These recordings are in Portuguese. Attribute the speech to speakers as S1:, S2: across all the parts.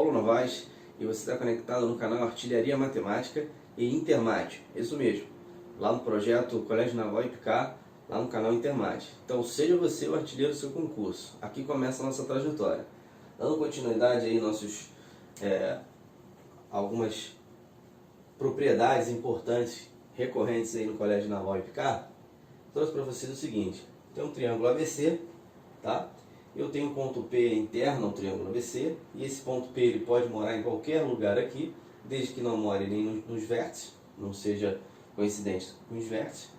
S1: Paulo Novaes e você está conectado no canal Artilharia Matemática e Intermate, isso mesmo, lá no projeto Colégio Naval IPCAR, lá no canal Intermate. Então seja você o artilheiro do seu concurso, aqui começa a nossa trajetória. Dando continuidade aí nossos algumas propriedades importantes recorrentes aí no Colégio Naval IPCAR, trouxe para vocês o seguinte: tem um triângulo ABC, tá? Eu tenho um ponto P interno ao triângulo ABC, e esse ponto P ele pode morar em qualquer lugar aqui, desde que não more nem nos vértices, não seja coincidente com os vértices.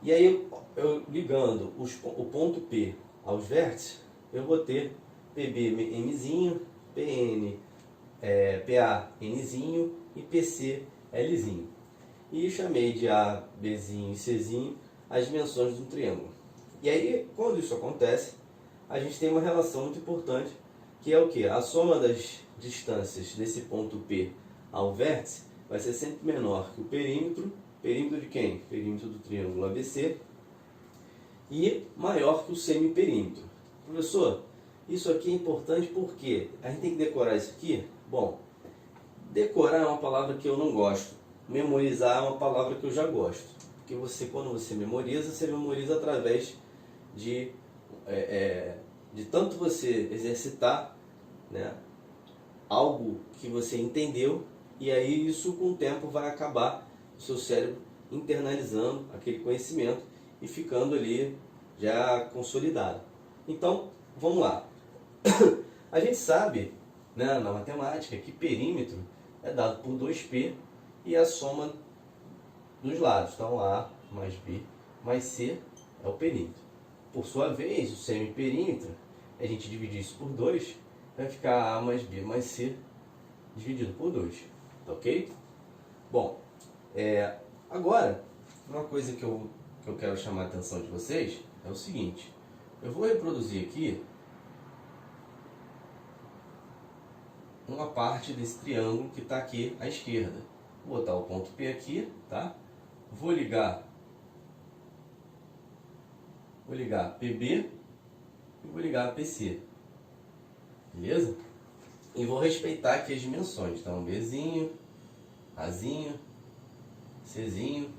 S1: E aí, eu ligando o ponto P aos vértices, eu vou ter PB Mzinho, PN PA Nzinho e PC Lzinho. E chamei de A, Bzinho e Czinho as dimensões do triângulo. E aí, quando isso acontece, a gente tem uma relação muito importante, que é o que? A soma das distâncias desse ponto P ao vértice vai ser sempre menor que o perímetro. Perímetro de quem? Perímetro do triângulo ABC. E maior que o semiperímetro. Professor, isso aqui é importante porque a gente tem que decorar isso aqui? Bom, decorar é uma palavra que eu não gosto. Memorizar é uma palavra que eu já gosto. Porque quando você memoriza através de tanto você exercitar, né, algo que você entendeu, e aí isso com o tempo vai acabar o seu cérebro internalizando aquele conhecimento e ficando ali já consolidado. Então, vamos lá. A gente sabe, né, na matemática, que perímetro é dado por 2P e a soma dos lados. Então, A mais B mais C é o perímetro. Por sua vez, o semiperímetro, a gente dividir isso por 2, vai ficar A mais B mais C dividido por 2. Tá ok? Bom, agora, uma coisa que eu quero chamar a atenção de vocês é o seguinte. Eu vou reproduzir aqui uma parte desse triângulo que está aqui à esquerda. Vou botar o ponto P aqui, tá? Vou ligar PB e vou ligar PC. Beleza? E vou respeitar aqui as dimensões. Então, Bzinho, Azinho, Czinho,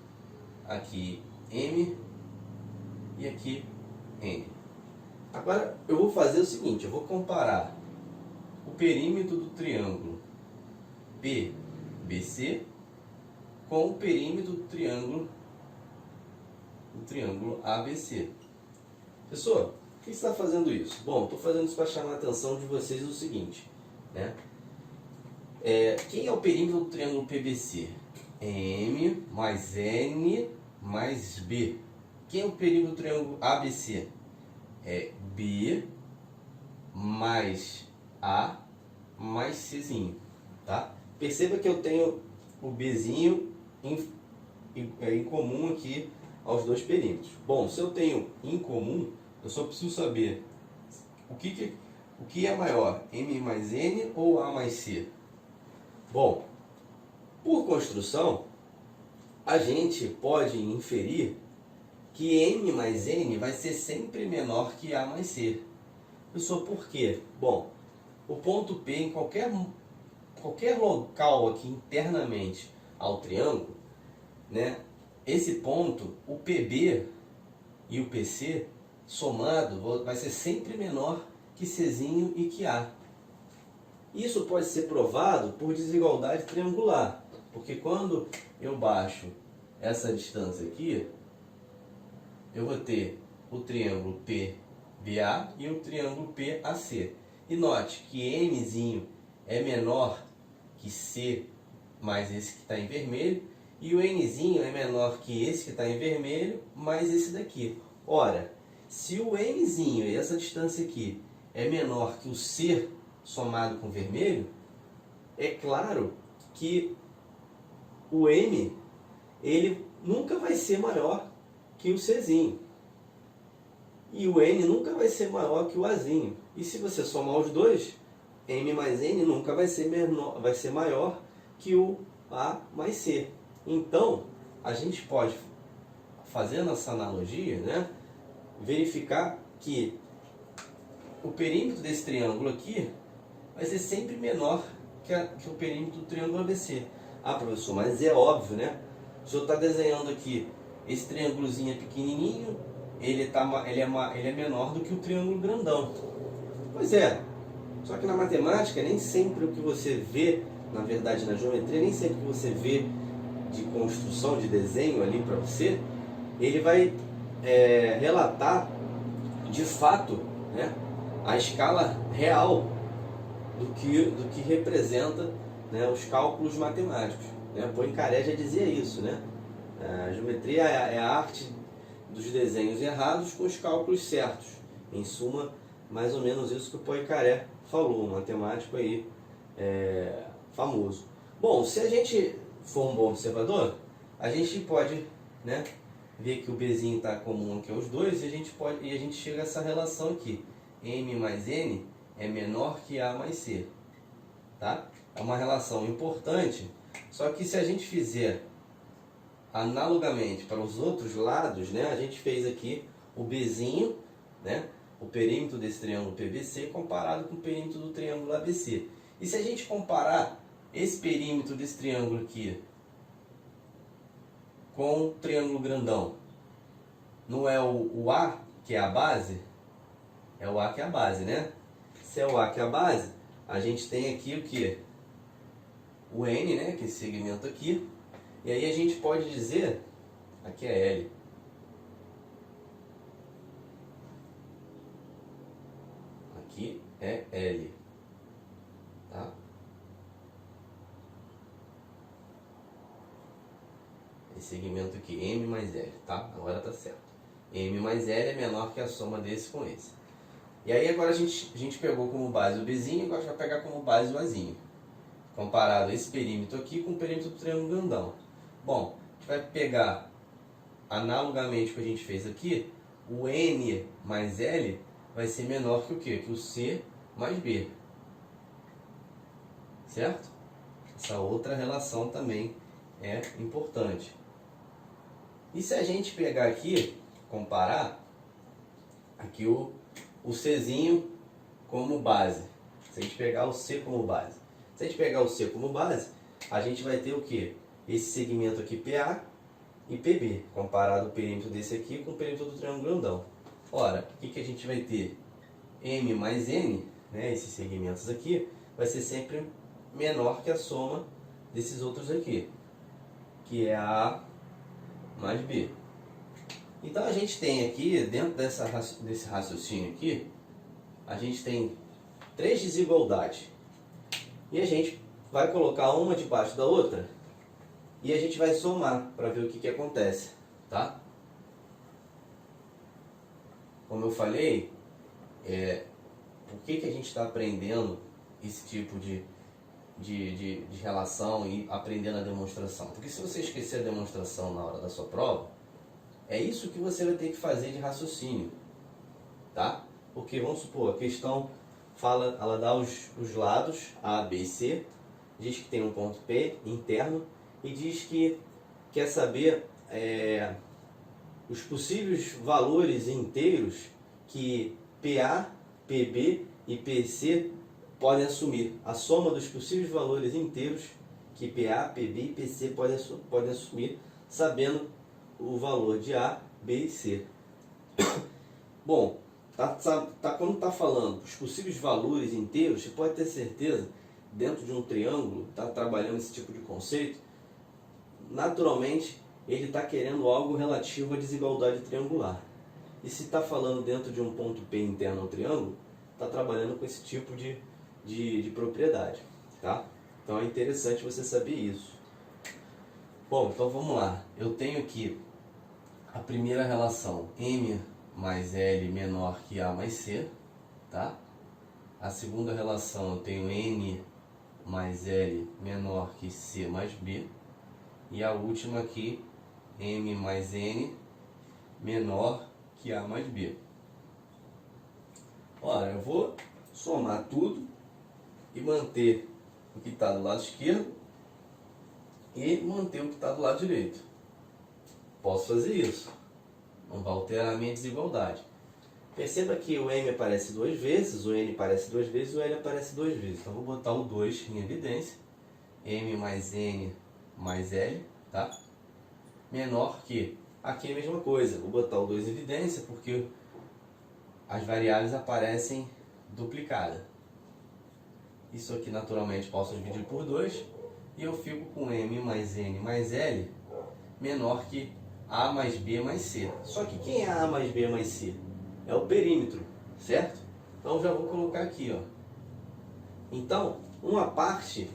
S1: aqui M e aqui N. Agora, eu vou fazer o seguinte, eu vou comparar o perímetro do triângulo PBC com o perímetro do triângulo ABC. Professor, por que você está fazendo isso? Bom, estou fazendo isso para chamar a atenção de vocês o seguinte, né? Quem é o perímetro do triângulo PBC? M mais N mais B. Quem é o perímetro do triângulo ABC? É B mais A mais Czinho, tá? Perceba que eu tenho o Bzinho em comum aqui aos dois perímetros. Bom, se eu tenho em comum, eu só preciso saber o que é maior, M mais N ou A mais C? Bom, por construção, a gente pode inferir que M mais N vai ser sempre menor que A mais C. Professor, por quê? Bom, o ponto P em qualquer local aqui internamente ao triângulo, né, esse ponto, o PB e o PC somado vai ser sempre menor que Czinho e que A. Isso pode ser provado por desigualdade triangular, porque quando eu baixo essa distância aqui, eu vou ter o triângulo PBA e o triângulo PAC. E note que Mzinho é menor que C mais esse que está em vermelho, e o Nzinho é menor que esse que está em vermelho mais esse daqui. Ora, se o Mzinho, e essa distância aqui, é menor que o C somado com vermelho, é claro que o M ele nunca vai ser maior que o Czinho. E o N nunca vai ser maior que o Azinho. E se você somar os dois, M mais N nunca vai ser maior que o A mais C. Então, a gente pode, fazendo essa analogia, né, verificar que o perímetro desse triângulo aqui vai ser sempre menor que o perímetro do triângulo ABC. Ah, professor, mas é óbvio, né? O senhor está desenhando aqui, esse triângulozinho é pequenininho, ele é menor do que o triângulo grandão. Pois é, só que na matemática, nem sempre o que você vê, na verdade na geometria, nem sempre o que você vê de construção, de desenho ali para você, ele vai relatar de fato, né, a escala real do que representa, né, os cálculos matemáticos. Né? Poincaré já dizia isso, né? A geometria é a arte dos desenhos errados com os cálculos certos. Em suma, mais ou menos isso que o Poincaré falou, um matemático aí famoso. Bom, se a gente for um bom observador, a gente pode, né, ver que o Bzinho está comum aqui aos dois, e a gente chega a essa relação aqui. M mais N é menor que A mais C. Tá? É uma relação importante, só que se a gente fizer analogamente para os outros lados, né, a gente fez aqui o Bzinho, né, o perímetro desse triângulo PBC comparado com o perímetro do triângulo ABC. E se a gente comparar esse perímetro desse triângulo aqui com o triângulo grandão, não é o A que é a base? É o A que é a base, né? Se é o A que é a base, a gente tem aqui o que? O N, né? Que é esse segmento aqui. E aí a gente pode dizer, aqui é L. Aqui é L. Tá? Esse segmento aqui, M mais L, tá? Agora tá certo. M mais L é menor que a soma desse com esse. E aí agora a gente pegou como base o Bzinho, agora a gente vai pegar como base o Azinho. Comparado esse perímetro aqui com o perímetro do triângulo grandão. Bom, a gente vai pegar, analogamente ao que a gente fez aqui, o N mais L vai ser menor que o quê? Que o C mais B. Certo? Essa outra relação também é importante. E se a gente pegar aqui, comparar, aqui o Czinho como base. Se a gente pegar o C como base. Se a gente pegar o C como base, a gente vai ter o quê? Esse segmento aqui PA e PB, comparado o perímetro desse aqui com o perímetro do triângulo grandão. Ora, o que a gente vai ter? M mais N, né, esses segmentos aqui, vai ser sempre menor que a soma desses outros aqui, que é A mais B. Então a gente tem aqui, dentro desse raciocínio aqui, a gente tem três desigualdades. E a gente vai colocar uma debaixo da outra e a gente vai somar para ver o que acontece, tá? Como eu falei, por que a gente está aprendendo esse tipo de relação e aprendendo a demonstração? Porque se você esquecer a demonstração na hora da sua prova, é isso que você vai ter que fazer de raciocínio, tá? Porque vamos supor, a questão fala, ela dá os lados A, B e C, diz que tem um ponto P interno e diz que quer saber os possíveis valores inteiros que PA, PB e PC podem assumir. A soma dos possíveis valores inteiros que PA, PB e PC podem assumir, sabendo o valor de A, B e C. Bom, quando está falando os possíveis valores inteiros, você pode ter certeza, dentro de um triângulo, está trabalhando esse tipo de conceito, naturalmente ele está querendo algo relativo à desigualdade triangular. E se está falando dentro de um ponto P interno ao triângulo, está trabalhando com esse tipo de propriedade. Tá? Então é interessante você saber isso. Bom, então vamos lá. Eu tenho aqui a primeira relação, M mais L menor que A mais C, tá? A segunda relação eu tenho N mais L menor que C mais B. E a última aqui, M mais N menor que A mais B. Ora, eu vou somar tudo e manter o que está do lado esquerdo e manter o que está do lado direito. Posso fazer isso. Não vai alterar a minha desigualdade. Perceba que o M aparece duas vezes, o N aparece duas vezes, o L aparece duas vezes. Então vou botar o 2 em evidência. M mais N mais L, tá? Menor que, aqui é a mesma coisa, vou botar o 2 em evidência porque as variáveis aparecem duplicadas. Isso aqui naturalmente posso dividir por 2 e eu fico com M mais N mais L menor que A mais B mais C. Só que quem é A mais B mais C? É o perímetro, certo? Então já vou colocar aqui, ó. Então, uma parte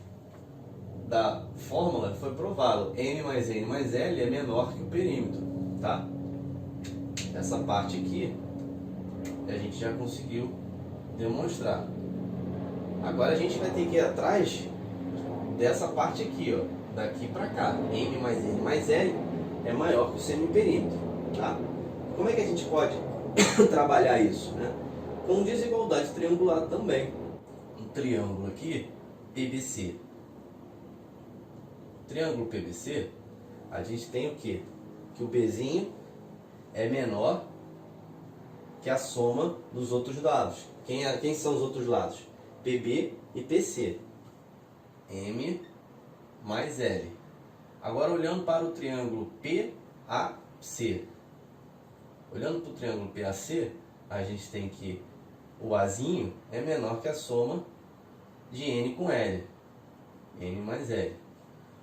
S1: da fórmula foi provado. M mais N mais L é menor que o perímetro, tá? Essa parte aqui a gente já conseguiu demonstrar. Agora a gente vai ter que ir atrás dessa parte aqui, ó, daqui para cá. M mais N mais L é maior que o semiperímetro, tá? Como é que a gente pode trabalhar isso, né? Com desigualdade triangular também. Um triângulo aqui, PBC. Triângulo PBC, a gente tem o quê? Que o Bzinho é menor que a soma dos outros lados. Quem são os outros lados? PB e PC. M mais L. Agora olhando para o triângulo PAC. Olhando para o triângulo PAC, a gente tem que o Azinho é menor que a soma de N com L. N mais L.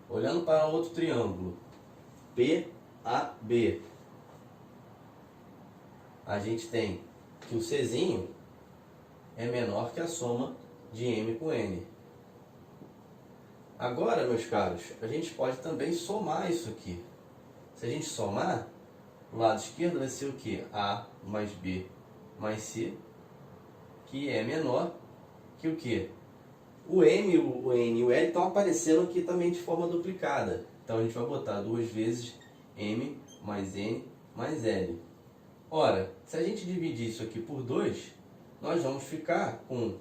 S1: Olhando para outro triângulo PAB, a gente tem que o Czinho é menor que a soma de M com N. Agora, meus caros, a gente pode também somar isso aqui. Se a gente somar, o lado esquerdo vai ser o quê? A mais B mais C, que é menor que o quê? O M, o N e o L estão aparecendo aqui também de forma duplicada. Então a gente vai botar duas vezes M mais N mais L. Ora, se a gente dividir isso aqui por 2, nós vamos ficar com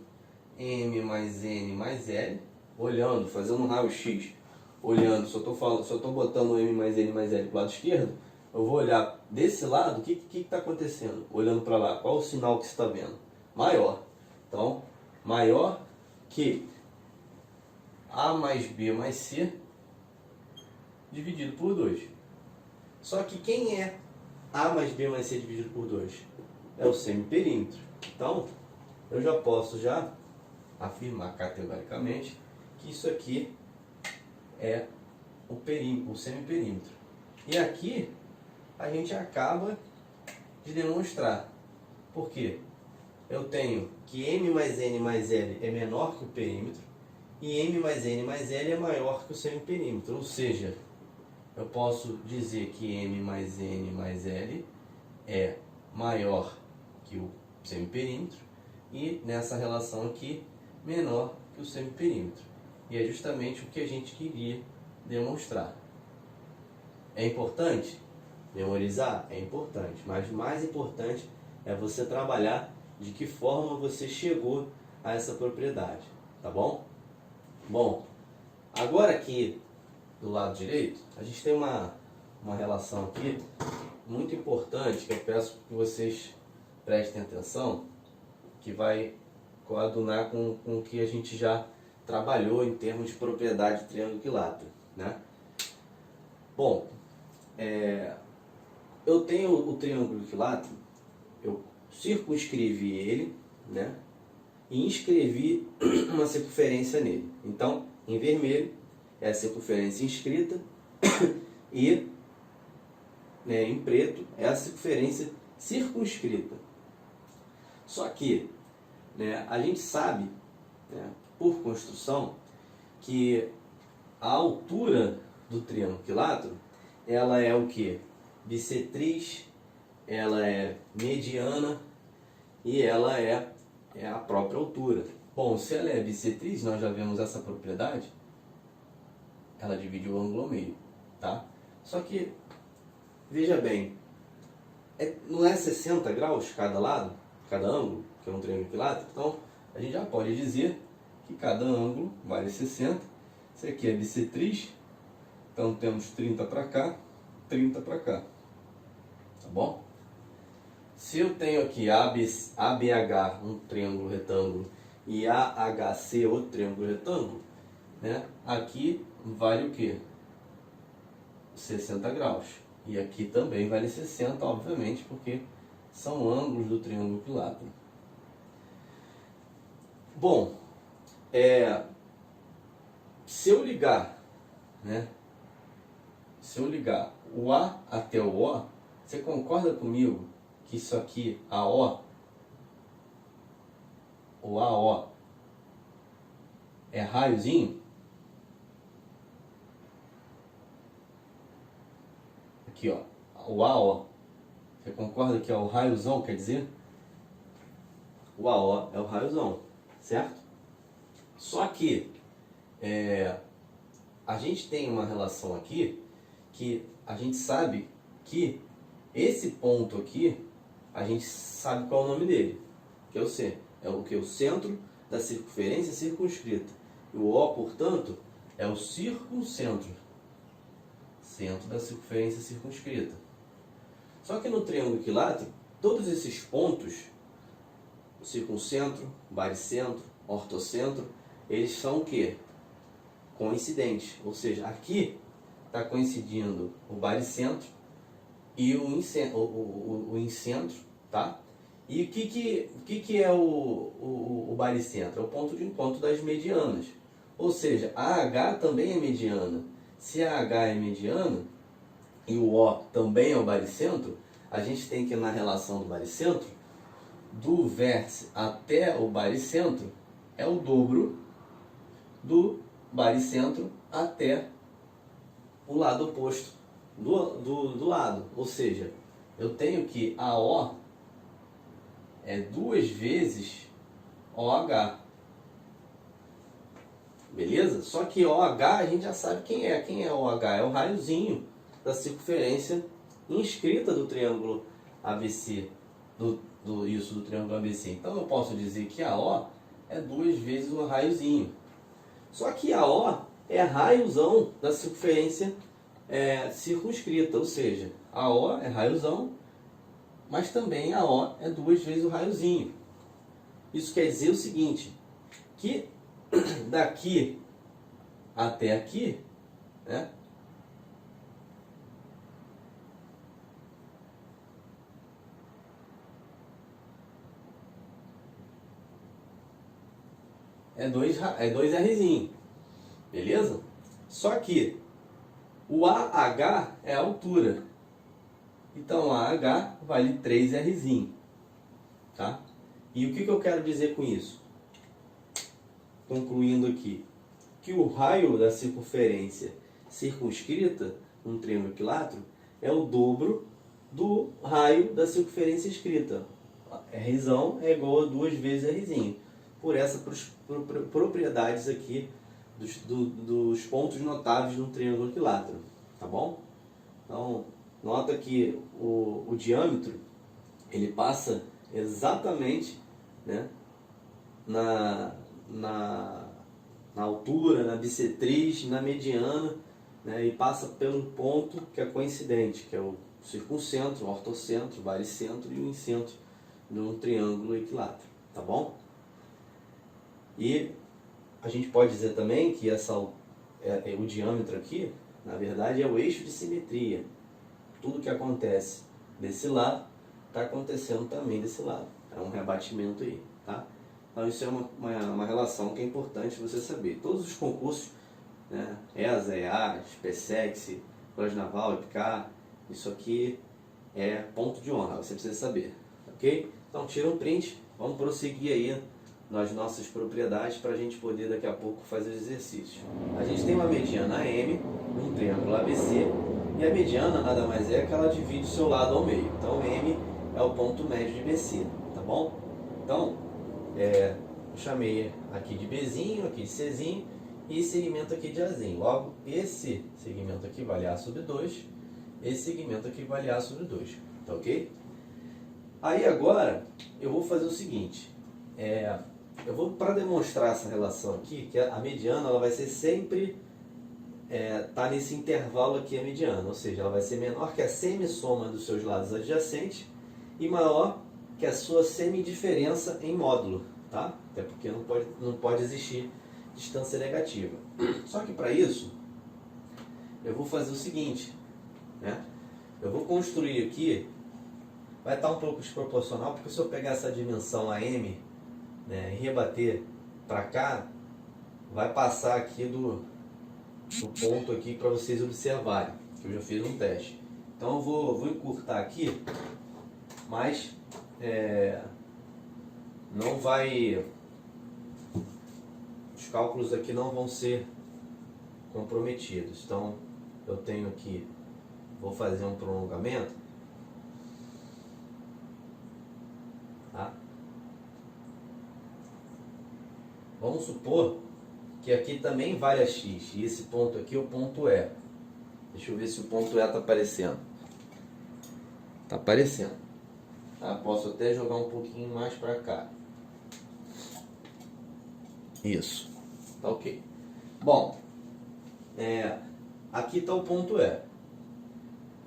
S1: M mais N mais L, olhando, fazendo um raio-x, olhando, se eu estou botando M mais N mais L para o lado esquerdo, eu vou olhar desse lado, o que está acontecendo? Olhando para lá, qual o sinal que você está vendo? Maior. Então, maior que A mais B mais C dividido por 2. Só que quem é A mais B mais C dividido por 2? É o semiperímetro. Então, eu já posso afirmar categoricamente que isso aqui é o semiperímetro. E aqui a gente acaba de demonstrar. Por quê? Eu tenho que M mais N mais L é menor que o perímetro e M mais N mais L é maior que o semiperímetro. Ou seja, eu posso dizer que M mais N mais L é maior que o semiperímetro e nessa relação aqui menor que o semiperímetro. E é justamente o que a gente queria demonstrar. É importante memorizar? É importante, mas o mais importante é você trabalhar de que forma você chegou a essa propriedade, tá bom? Bom, agora aqui do lado direito, a gente tem uma relação aqui muito importante que eu peço que vocês prestem atenção, que vai coadunar com o que a gente já trabalhou em termos de propriedade de triângulo equilátero, né? Bom, eu tenho o triângulo equilátero, eu circunscrevi ele, né? E inscrevi uma circunferência nele. Então, em vermelho é a circunferência inscrita e em preto é a circunferência circunscrita. Só que a gente sabe, por construção, que a altura do triângulo equilátero ela é o que? Bissetriz, ela é mediana e ela é a própria altura. Bom, se ela é bissetriz, nós já vemos essa propriedade, ela divide o ângulo ao meio, tá? Só que, veja bem, não é 60 graus cada lado, cada ângulo, que é um triângulo equilátero? Então, a gente já pode dizer que cada ângulo vale 60. Isso aqui é bissetriz, então temos 30 para cá, 30 para cá, tá bom? se eu tenho aqui ABH, um triângulo retângulo, e AHC, outro triângulo retângulo, né? Aqui vale o quê? 60 graus. E aqui também vale 60, obviamente, porque são ângulos do triângulo equilátero. Bom, se eu ligar, né? Se eu ligar o A até o O, você concorda comigo que isso aqui, AO, o AO, é raiozinho? Aqui, ó, o AO, você concorda que é o raiozão, quer dizer? O AO é o raiozão, certo? Só que a gente tem uma relação aqui que a gente sabe que esse ponto aqui, a gente sabe qual é o nome dele, que é o C. É o que? O centro da circunferência circunscrita. E o O, portanto, é o circuncentro. Centro da circunferência circunscrita. Só que no triângulo equilátero, todos esses pontos, o circuncentro, baricentro, ortocentro, eles são o quê? Coincidentes. Ou seja, aqui está coincidindo o baricentro e o incentro, tá? E o que é o baricentro? É o ponto de encontro das medianas. Ou seja, a H também é mediana. Se a H é mediana e o O também é o baricentro, a gente tem que, na relação do baricentro, do vértice até o baricentro é o dobro do baricentro até o lado oposto do lado. Ou seja, eu tenho que AO é 2 vezes OH. Beleza? Só que OH a gente já sabe quem é. Quem é OH? É o raiozinho da circunferência inscrita do triângulo ABC. Do triângulo ABC. Então eu posso dizer que AO é 2 vezes o raiozinho. Só que AO é raiozão da circunferência circunscrita. Ou seja, AO é raiozão, mas também AO é 2 vezes o raiozinho. Isso quer dizer o seguinte, que daqui até aqui, né, é 2 Rzinho, beleza? Só que o AH é a altura, então AH vale 3 Rzinho, tá? E o que eu quero dizer com isso? Concluindo aqui, que o raio da circunferência circunscrita num triângulo equilátero é o dobro do raio da circunferência escrita. Rzão é igual a 2 vezes Rzinho, por essas propriedades aqui dos pontos notáveis no triângulo equilátero, tá bom? Então, nota que o diâmetro, ele passa exatamente, né, na altura, na bissetriz, na mediana, né, e passa pelo ponto que é coincidente, que é o circuncentro, o ortocentro, o baricentro e o incentro de um triângulo equilátero, tá bom? E a gente pode dizer também que o diâmetro aqui, na verdade, é o eixo de simetria. Tudo que acontece desse lado está acontecendo também desse lado. É um rebatimento aí, tá? Então isso é uma relação que é importante você saber. Todos os concursos, né, ESA, EAS, PSEX, Colégio Naval, EPICAR, isso aqui é ponto de honra, você precisa saber, ok? Então tira um print, vamos prosseguir aí nas nossas propriedades para a gente poder daqui a pouco fazer os exercícios. A gente tem uma mediana AM, um triângulo ABC, e a mediana nada mais é que ela divide o seu lado ao meio. Então M é o ponto médio de BC, tá bom? Então, eu chamei aqui de Bzinho, aqui de Czinho, e esse segmento aqui de Azinho. Logo, esse segmento aqui vale A sobre 2, esse segmento aqui vale A sobre 2, tá ok? Aí agora, eu vou fazer o seguinte, eu vou, para demonstrar essa relação aqui, que a mediana ela vai ser sempre, tá nesse intervalo aqui a mediana, ou seja, ela vai ser menor que a semissoma dos seus lados adjacentes e maior que a sua semidiferença em módulo, tá? Até porque não pode existir distância negativa. Só que para isso, eu vou fazer o seguinte, né? Eu vou construir aqui, vai estar um pouco desproporcional, porque se eu pegar essa dimensão AM, né, e rebater para cá, vai passar aqui do ponto aqui para vocês observarem, que eu já fiz um teste. Então eu vou encurtar aqui, mas não vai, os cálculos aqui não vão ser comprometidos. Então eu tenho aqui, vou fazer um prolongamento, tá? Vamos supor que aqui também vale a x, e esse ponto aqui, o ponto E. Deixa eu ver se o ponto E está aparecendo. Está aparecendo. Tá? Posso até jogar um pouquinho mais para cá. Isso. Tá ok. Bom, aqui está o ponto E.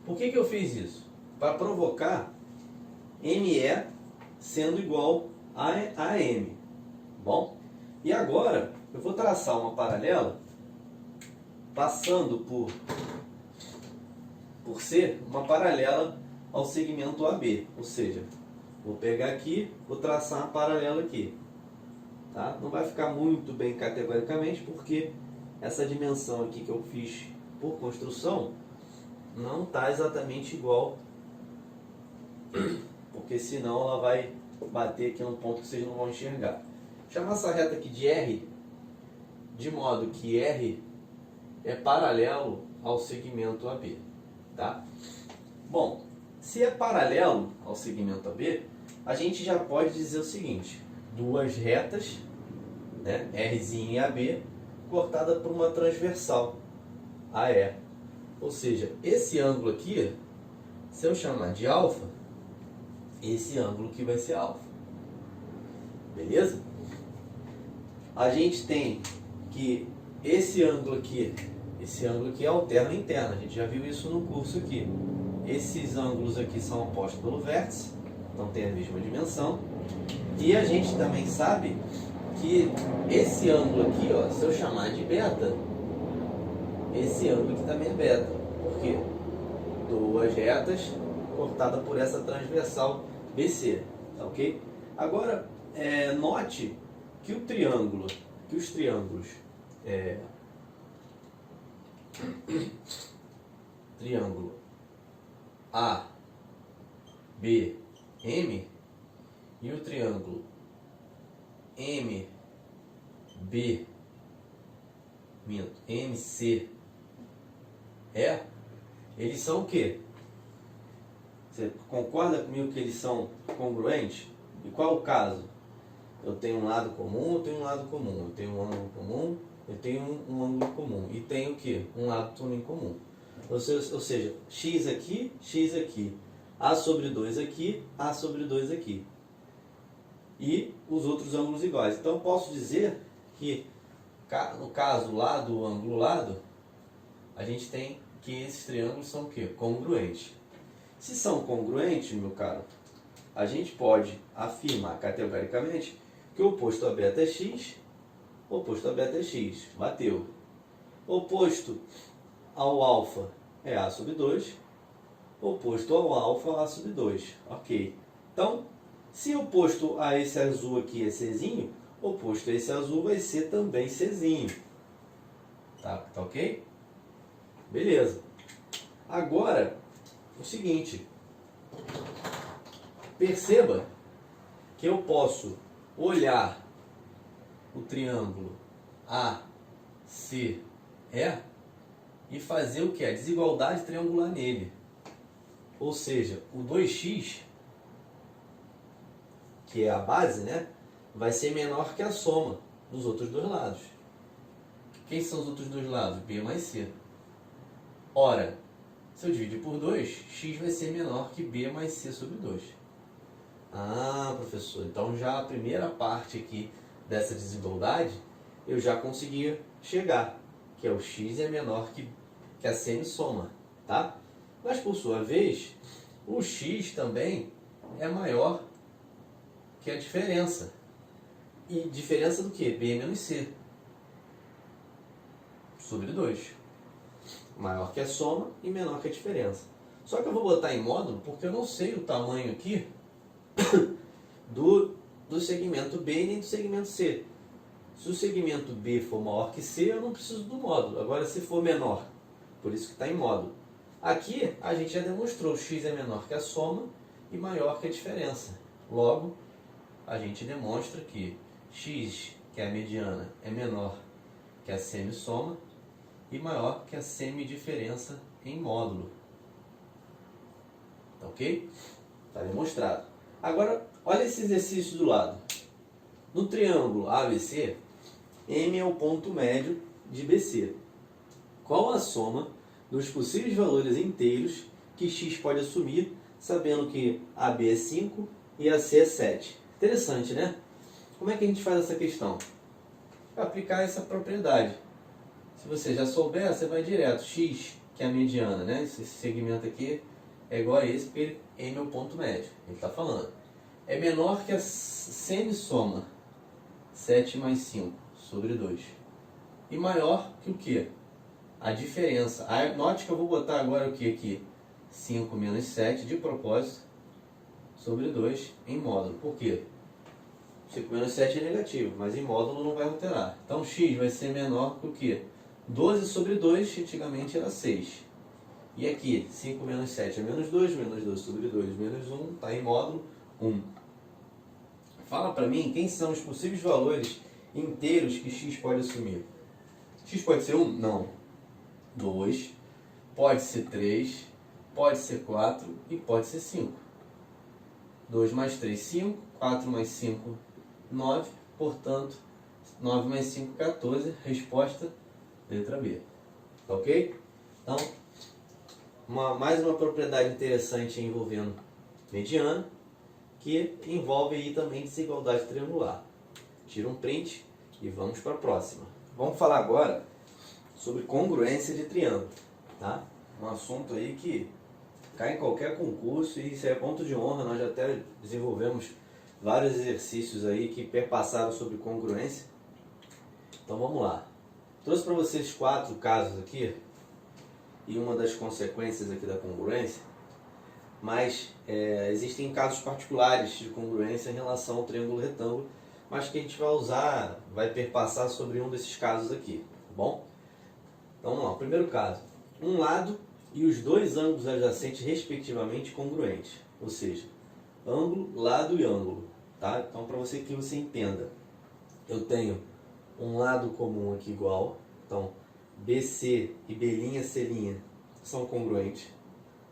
S1: Por que eu fiz isso? Para provocar ME sendo igual a M. Bom, e agora eu vou traçar uma paralela passando por ser uma paralela ao segmento AB. Ou seja, vou pegar aqui, vou traçar uma paralela aqui. Tá? Não vai ficar muito bem categoricamente, porque essa dimensão aqui que eu fiz por construção não está exatamente igual, porque senão ela vai bater aqui num ponto que vocês não vão enxergar. Vou chamar essa reta aqui de R, de modo que R é paralelo ao segmento AB. Tá? Bom, se é paralelo ao segmento AB, a gente já pode dizer o seguinte: duas retas, né, Rzinho e AB, cortada por uma transversal, AE. Ou seja, esse ângulo aqui, se eu chamar de alfa, esse ângulo aqui vai ser alfa. Beleza? A gente tem que esse ângulo aqui é alterno e interno. A gente já viu isso no curso aqui. Esses ângulos aqui são opostos pelo vértice, não tem a mesma dimensão. E a gente também sabe que esse ângulo aqui, ó, se eu chamar de beta, esse ângulo aqui também é beta. Por quê? Duas retas cortadas por essa transversal BC. Tá ok? Agora, note que os triângulos triângulo A, B, M e o triângulo M, B, MC, eles são o quê? Você concorda comigo que eles são congruentes? E qual o caso? Eu tenho um lado comum, eu tenho um lado comum, eu tenho um ângulo comum, eu tenho um ângulo comum. E tenho o quê? Um lado também comum. Ou seja, x aqui, A sobre 2 aqui, A sobre 2 aqui. E os outros ângulos iguais. Então eu posso dizer que, no caso lado, ângulo, lado, a gente tem que esses triângulos são o quê? Congruentes. Se são congruentes, meu caro, a gente pode afirmar categoricamente que o oposto a beta é x, o oposto a beta é x, bateu. O oposto ao alfa é A sobre 2, o oposto ao alfa A sobre 2, ok. Então, se o oposto a esse azul aqui é Czinho, o oposto a esse azul vai ser também Czinho. Tá ok? Beleza. Agora, o seguinte, perceba que eu posso olhar o triângulo ACE e fazer o que? A desigualdade triangular nele. Ou seja, o 2x, que é a base, né, vai ser menor que a soma dos outros dois lados. Quem são os outros dois lados? B mais C. Ora, se eu dividir por 2, x vai ser menor que B mais C sobre 2. Ah, professor, então já a primeira parte aqui dessa desigualdade eu já consegui chegar, que é o x é menor que a semi-soma, tá? Mas por sua vez, o x também é maior que a diferença. E diferença do que? B menos C. Sobre 2. Maior que a soma e menor que a diferença. Só que eu vou botar em módulo porque eu não sei o tamanho aqui do segmento B nem do segmento C. Se o segmento B for maior que C, eu não preciso do módulo. Agora, se for menor, por isso que está em módulo. Aqui, a gente já demonstrou, x é menor que a soma e maior que a diferença. Logo, a gente demonstra que x, que é a mediana, é menor que a semissoma e maior que a semidiferença em módulo. Tá ok? Está demonstrado. Agora, olha esse exercício do lado. No triângulo ABC, M é o ponto médio de BC. Qual a soma dos possíveis valores inteiros que x pode assumir, sabendo que AB é 5 e AC é 7? Interessante, né? Como é que a gente faz essa questão? Para aplicar essa propriedade. Se você já souber, você vai direto. X, que é a mediana, né? Esse segmento aqui é igual a esse, porque M é o ponto médio. Ele está falando. É menor que a semissoma. 7 mais 5 sobre 2. E maior que o quê? A diferença. Note que eu vou botar agora o que aqui? 5 menos 7, de propósito, sobre 2 em módulo. Por quê? 5 menos 7 é negativo, mas em módulo não vai alterar. Então x vai ser menor que o quê? 12 sobre 2, antigamente era 6. E aqui, 5 menos 7 é menos 2 sobre 2, menos 1, está em módulo 1. Fala para mim quem são os possíveis valores inteiros que x pode assumir. X pode ser 1? Não. 2, pode ser 3, pode ser 4 e pode ser 5. 2 mais 3, 5, 4 mais 5, 9, portanto, 9 mais 5, 14, resposta, letra B. Tá ok? Então, mais uma propriedade interessante envolvendo mediana, que envolve aí também desigualdade triangular. Tira um print e vamos para a próxima. Vamos falar agora sobre congruência de triângulo, tá? Um assunto aí que cai em qualquer concurso e isso é ponto de honra. Nós já até desenvolvemos vários exercícios aí que perpassaram sobre congruência. Então vamos lá. Trouxe para vocês 4 casos aqui e uma das consequências aqui da congruência, mas existem casos particulares de congruência em relação ao triângulo retângulo, mas que a gente vai usar, vai perpassar sobre um desses casos aqui, tá bom? Então vamos lá, o primeiro caso. Um lado e os dois ângulos adjacentes respectivamente congruentes, ou seja, ângulo, lado e ângulo, tá? Então para você que você entenda, eu tenho um lado comum aqui igual, então BC e B'C' são congruentes,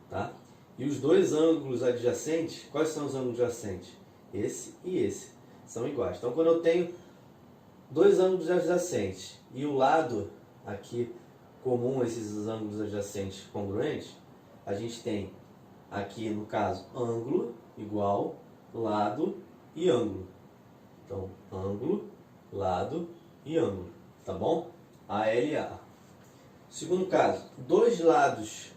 S1: tá? E os dois ângulos adjacentes, quais são os ângulos adjacentes? Esse e esse, são iguais. Então quando eu tenho dois ângulos adjacentes e o lado aqui comum, esses ângulos adjacentes congruentes, a gente tem aqui no caso ângulo igual lado e ângulo. Então ângulo, lado e ângulo, tá bom? ALA. Segundo caso, dois lados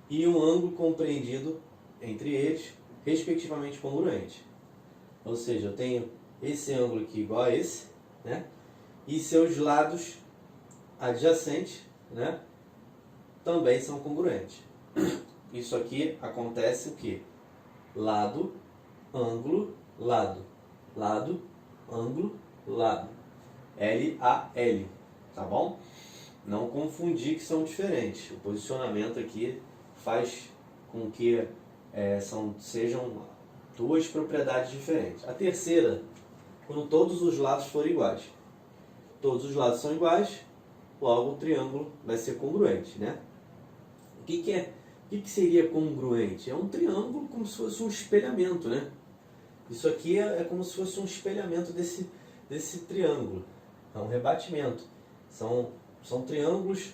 S1: e um ângulo compreendido entre eles, respectivamente congruente. Ou seja, eu tenho esse ângulo aqui igual a esse, né? E seus lados adjacentes, né, também são congruentes. Isso aqui acontece o quê? Lado, ângulo, lado. Lado, ângulo, lado. LAL, tá bom? Não confundir que são diferentes. O posicionamento aqui faz com que sejam duas propriedades diferentes. A terceira, quando todos os lados forem iguais. Todos os lados são iguais, logo o triângulo vai ser congruente, né? O que seria congruente? É um triângulo como se fosse um espelhamento, né? Isso aqui é como se fosse um espelhamento desse triângulo. É um rebatimento. São triângulos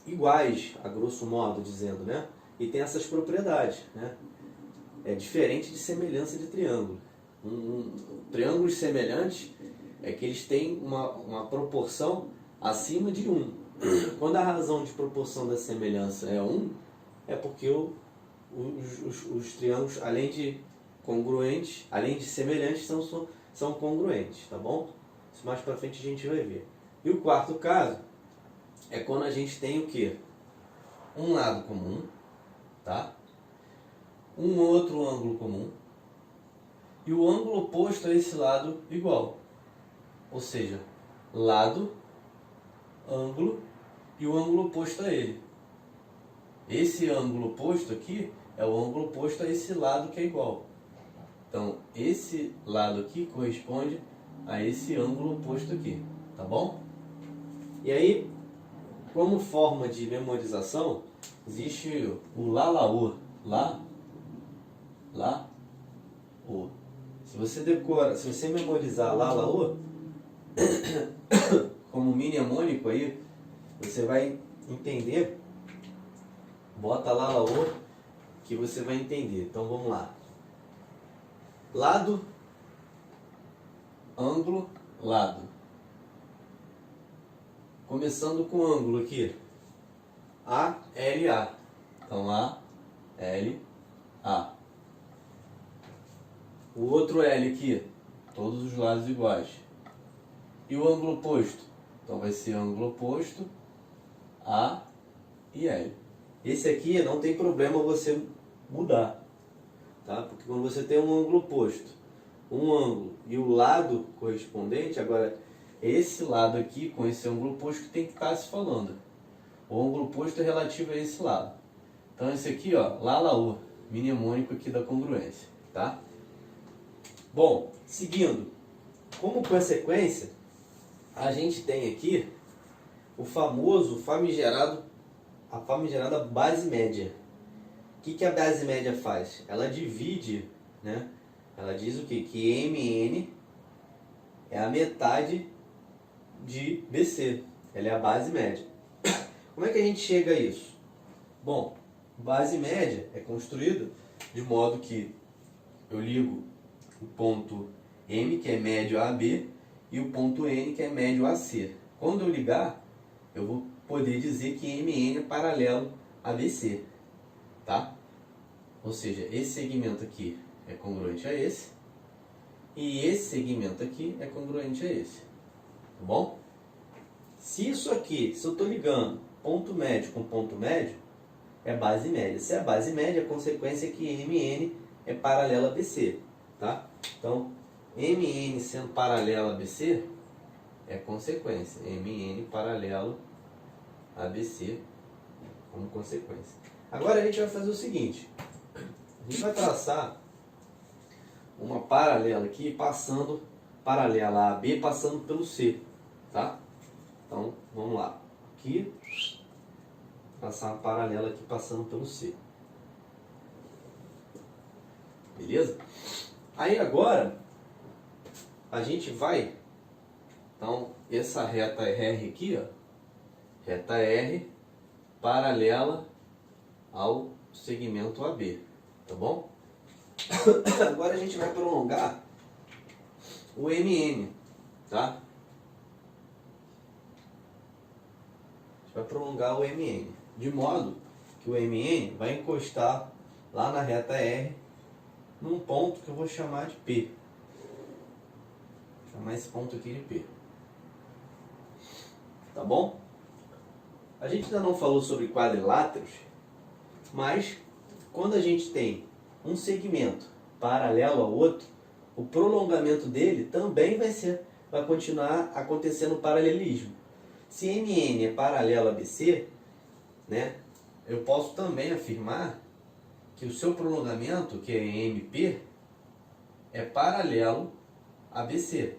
S1: iguais, a grosso modo dizendo, né? E tem essas propriedades, né? É diferente de semelhança de triângulo. Triângulos semelhantes é que eles têm uma proporção acima de 1. Quando a razão de proporção da semelhança é 1, é porque os triângulos, além de congruentes, além de semelhantes, são congruentes, tá bom? Isso mais para frente a gente vai ver. E o quarto caso é quando a gente tem o quê? Um lado comum, tá? Um outro ângulo comum e o ângulo oposto a esse lado igual. Ou seja, lado, ângulo e o ângulo oposto a ele. Esse ângulo oposto aqui é o ângulo oposto a esse lado que é igual. Então, esse lado aqui corresponde a esse ângulo oposto aqui, tá bom? E aí, como forma de memorização, existe o Lá-Lá-Ô. Lá-Lá-Ô. Se você decora, se você memorizar Lá-Lá-Ô, como mnemônico aí, você vai entender. Bota Lá-Lá-Ô que você vai entender. Então vamos lá. Lado, ângulo, lado. Começando com o ângulo aqui. A-L-A. Então A-L-A. O outro L aqui. Todos os lados iguais. E o ângulo oposto? Então vai ser ângulo oposto A e L. Esse aqui não tem problema você mudar, tá? Porque quando você tem um ângulo oposto, um ângulo e o lado correspondente, agora esse lado aqui com esse ângulo oposto que tem que estar se falando. O ângulo oposto é relativo a esse lado. Então esse aqui, ó, Lá-Lá-Ô, mnemônico aqui da congruência, tá? Bom, seguindo, como consequência, a gente tem aqui o famoso a famigerada base média. O que a base média faz? Ela divide, né? Ela diz o quê? Que MN é a metade de BC. Ela é a base média. Como é que a gente chega a isso? Bom, base média é construída de modo que eu ligo o ponto M, que é médio AB, e o ponto N, que é médio AC. Quando eu ligar, eu vou poder dizer que MN é paralelo a BC, tá? Ou seja, esse segmento aqui é congruente a esse, e esse segmento aqui é congruente a esse, tá bom? Se isso aqui, se eu estou ligando ponto médio com ponto médio, é base média. Se é base média, a consequência é que MN é paralelo a BC, tá? Então, MN sendo paralelo a BC, é consequência. MN paralelo a BC como consequência. Agora a gente vai fazer o seguinte. A gente vai traçar uma paralela aqui, passando paralela a AB, passando pelo C, tá? Então, vamos lá. Aqui, traçar uma paralela aqui, passando pelo C. Beleza? Aí agora, a gente vai... Então, essa reta R aqui, ó, reta R paralela ao segmento AB, tá bom? Agora a gente vai prolongar o MN, tá? A gente vai prolongar o MN, de modo que o MN vai encostar lá na reta R, num ponto que eu vou chamar de P. Vou chamar esse ponto aqui de P. Tá bom? A gente ainda não falou sobre quadriláteros, mas quando a gente tem um segmento paralelo ao outro, o prolongamento dele também vai continuar acontecendo paralelismo. Se MN é paralelo a BC, né, eu posso também afirmar que o seu prolongamento, que é MP, é paralelo a BC.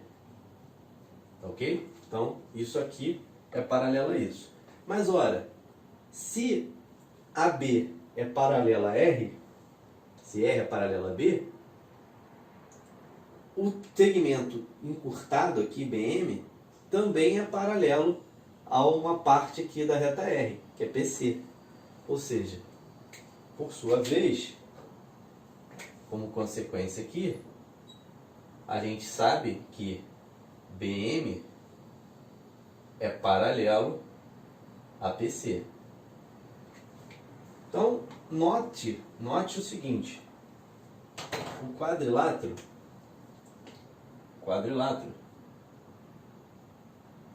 S1: Ok? Então, isso aqui é paralelo a isso. Mas, ora, se AB é paralelo a R, se R é paralelo a B, o segmento encurtado aqui, BM, também é paralelo a uma parte aqui da reta R, que é PC. Ou seja, por sua vez, como consequência aqui, a gente sabe que BM é paralelo a PC. Então, note o seguinte, o quadrilátero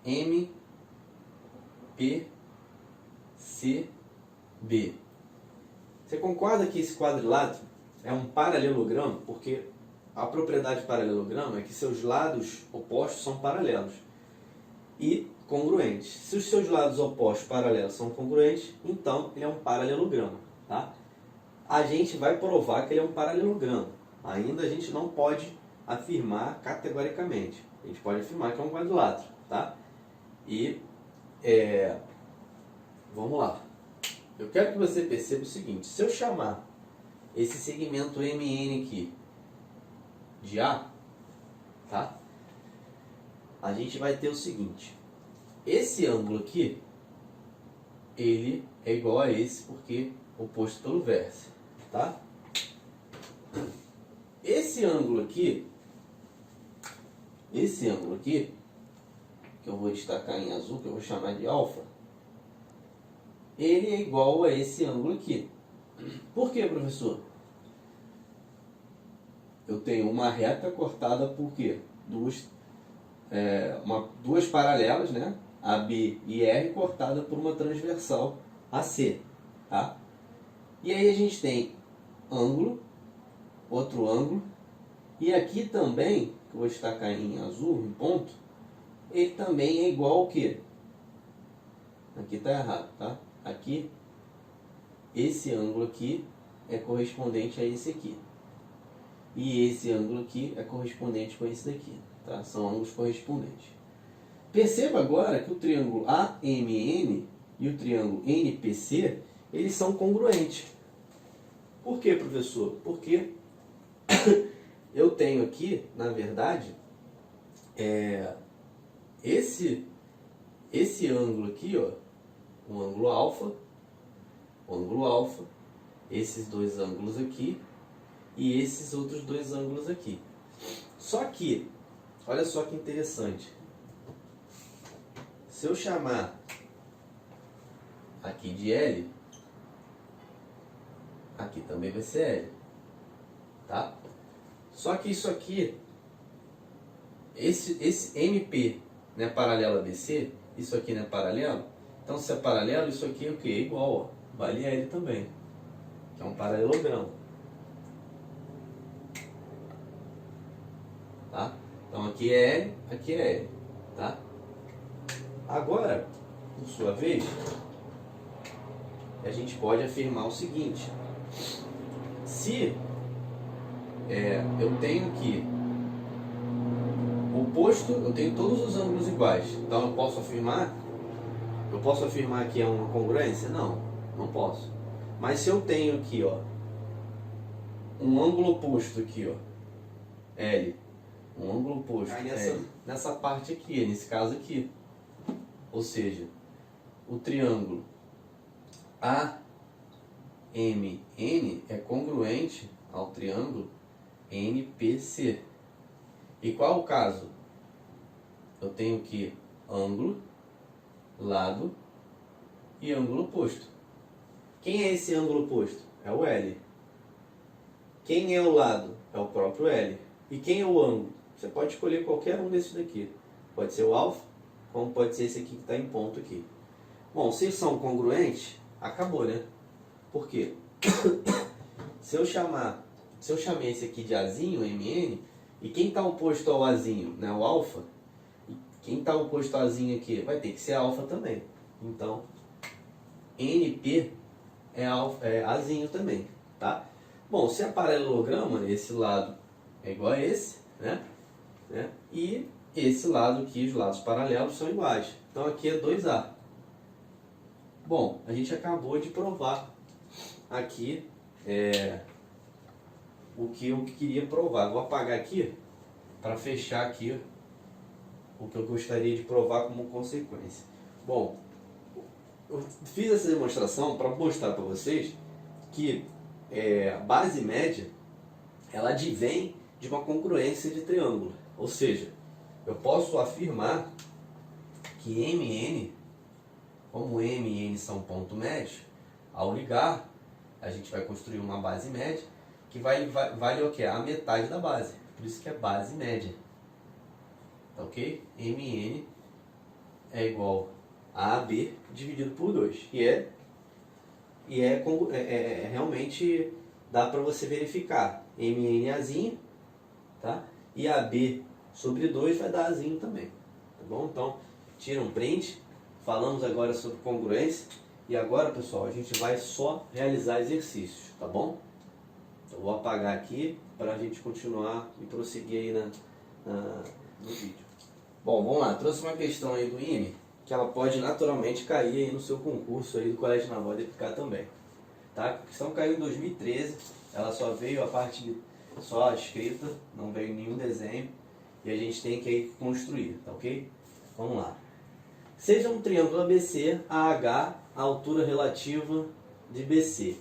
S1: MPCB. Você concorda que esse quadrilátero é um paralelogramo? Porque a propriedade de paralelogramo é que seus lados opostos são paralelos e congruentes. Se os seus lados opostos paralelos são congruentes, então ele é um paralelogramo. Tá? A gente vai provar que ele é um paralelogramo. Ainda a gente não pode afirmar categoricamente. A gente pode afirmar que é um quadrilátero. Tá? E vamos lá. Eu quero que você perceba o seguinte: se eu chamar esse segmento MN aqui de A, tá? A gente vai ter o seguinte: esse ângulo aqui, ele é igual a esse porque oposto pelo vértice, tá? Esse ângulo aqui, que eu vou destacar em azul, que eu vou chamar de alfa, ele é igual a esse ângulo aqui. Por quê, professor? Eu tenho uma reta cortada por quê? Duas paralelas, né? AB e R, cortada por uma transversal AC. Tá? E aí a gente tem ângulo, outro ângulo, e aqui também, que eu vou destacar em azul, em ponto, ele também é igual ao quê? Aqui está errado, tá? Aqui, esse ângulo aqui é correspondente a esse aqui. E esse ângulo aqui é correspondente com esse daqui. Tá? São ângulos correspondentes. Perceba agora que o triângulo AMN e o triângulo NPC, eles são congruentes. Por quê, professor? Porque eu tenho aqui, na verdade, esse ângulo aqui, ó, o ângulo alfa, esses dois ângulos aqui e esses outros dois ângulos aqui. Só que, olha só que interessante, se eu chamar aqui de L, aqui também vai ser L, tá? Só que isso aqui, esse MP não é paralelo a BC, isso aqui não é paralelo, então se é paralelo, isso aqui é o que? É igual, ó, vale L também, que é um paralelogramo. Tá? Então aqui é L, aqui é L. Tá? Agora, por sua vez, a gente pode afirmar o seguinte: se eu tenho aqui o posto, eu tenho todos os ângulos iguais, então eu posso afirmar que é uma congruência? Não, não posso. Mas se eu tenho aqui, ó, um ângulo oposto aqui, ó, L, um ângulo oposto nessa parte aqui, nesse caso aqui, ou seja, o triângulo AMN é congruente ao triângulo NPC. E qual o caso? Eu tenho aqui ângulo, lado e ângulo oposto. Quem é esse ângulo oposto? É o L. Quem é o lado? É o próprio L. E quem é o ângulo? Você pode escolher qualquer um desses daqui. Pode ser o alfa, como pode ser esse aqui que está em ponto aqui. Bom, se são congruentes, acabou, né? Por quê? Se eu chamei esse aqui de Azinho, MN, e quem está oposto ao Azinho, né, o alfa, e quem está oposto ao Azinho aqui vai ter que ser alfa também. Então, NP é Azinho também, tá? Bom, se é paralelograma, esse lado é igual a esse, né? E esse lado aqui, os lados paralelos são iguais. Então aqui é 2A. Bom, a gente acabou de provar aqui o que eu queria provar. Vou apagar aqui para fechar aqui o que eu gostaria de provar como consequência. Bom, eu fiz essa demonstração para mostrar para vocês que a base média ela advém de uma congruência de triângulo. Ou seja, eu posso afirmar que MN, como MN são ponto médio, ao ligar, a gente vai construir uma base média que vale o quê? A metade da base. Por isso que é base média. Tá ok? MN é igual a AB dividido por 2. Realmente dá para você verificar. MNAzinho, tá? E AB sobre 2 vai dar Azinho também. Tá bom? Então, tira um print. Falamos agora sobre congruência. E agora, pessoal, a gente vai só realizar exercícios, tá bom? Eu vou apagar aqui para a gente continuar e prosseguir aí no vídeo. Bom, vamos lá. Trouxe uma questão aí do IME, que ela pode naturalmente cair aí no seu concurso aí do Colégio Naval de Aplicar também. Tá? A questão caiu em 2013, ela só veio a parte só escrita, não veio nenhum desenho, e a gente tem que aí construir, tá ok? Vamos lá. Seja um triângulo ABC, AH, a altura relativa de BC,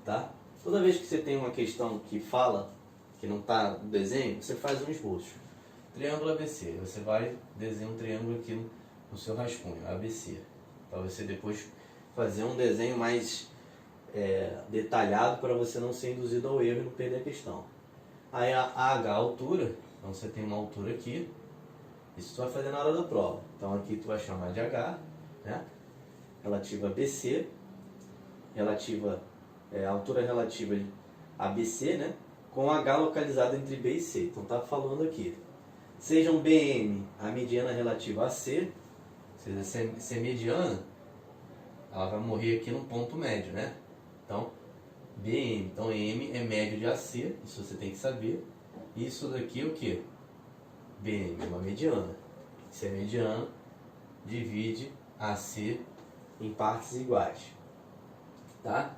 S1: tá? Toda vez que você tem uma questão que fala, que não está no desenho, você faz um esboço. Triângulo ABC, você vai desenhar um triângulo aqui no seu rascunho, ABC. Para você depois fazer um desenho mais detalhado para você não ser induzido ao erro e não perder a questão. Aí a AH, a altura, então você tem uma altura aqui, isso tu vai fazer na hora da prova. Então aqui tu vai chamar de H, né? Relativa a BC, altura relativa a BC, né? Com H localizado entre B e C. Então tá falando aqui. Seja um BM, a mediana relativa a C, ou seja, se é mediana, ela vai morrer aqui no ponto médio, né? Então, BM, então M é médio de AC, isso você tem que saber. Isso daqui é o que? BM, uma mediana. Se é mediana, divide AC em partes iguais, tá?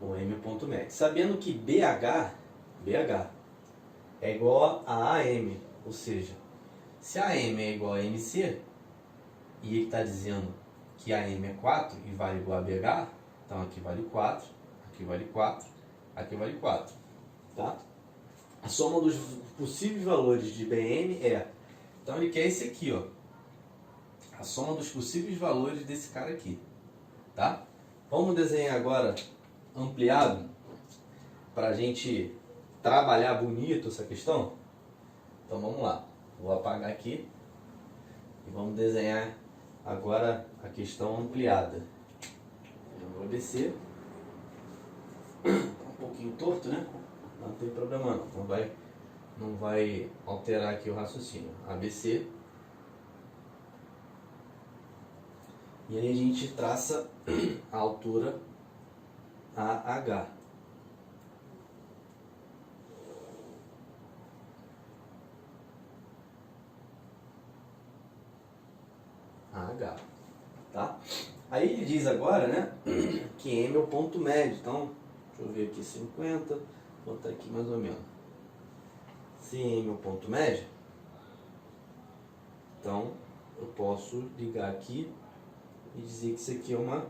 S1: O M é o ponto médio. Sabendo que BH é igual a AM, ou seja, se AM é igual a MC, e ele está dizendo que AM é 4 e vale igual a BH, então aqui vale 4, aqui vale 4, aqui vale 4, tá? A soma dos possíveis valores de BM então ele quer esse aqui, ó. A soma dos possíveis valores desse cara aqui, tá? Vamos desenhar agora ampliado para a gente trabalhar bonito essa questão? Então vamos lá. Vou apagar aqui e vamos desenhar agora a questão ampliada. Eu vou descer. Um pouquinho torto, né? Não tem problema não. Não vai alterar aqui o raciocínio. ABC. E aí a gente traça a altura AH. AH, tá? Aí ele diz agora, né, que M é o ponto médio. Então, deixa eu ver aqui, 50, vou botar aqui mais ou menos. Se M é o ponto médio, então eu posso ligar aqui e dizer que isso aqui é uma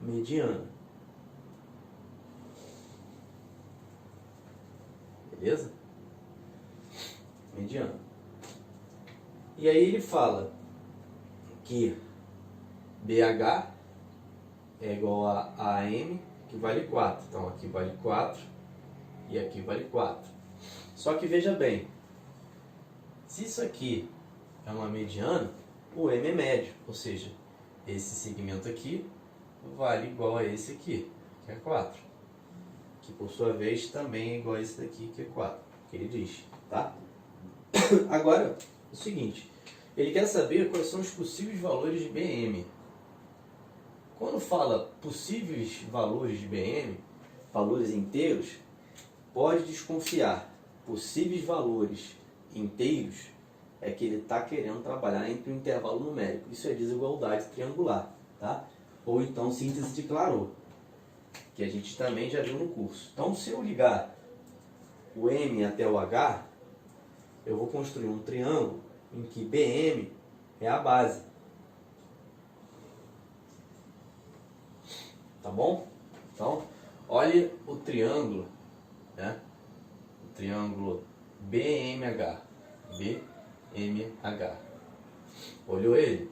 S1: mediana. Beleza? Mediana. E aí ele fala que BH é igual a AM, que vale 4. Então aqui vale 4 e aqui vale 4. Só que veja bem, se isso aqui é uma mediana, o M é médio, ou seja, esse segmento aqui vale igual a esse aqui, que é 4. Que por sua vez também é igual a esse daqui, que é 4, que ele diz, tá? Agora, é o seguinte, ele quer saber quais são os possíveis valores de BM. Quando fala possíveis valores de BM, valores inteiros, pode desconfiar. Possíveis valores inteiros é que ele está querendo trabalhar entre o intervalo numérico. Isso é desigualdade triangular, tá? Ou então síntese de Clairaut, que a gente também já viu no curso. Então, se eu ligar o M até o H, eu vou construir um triângulo em que BM é a base. Tá bom? Então, olhe o triângulo, né? O triângulo BMH. BMH. Olhou ele?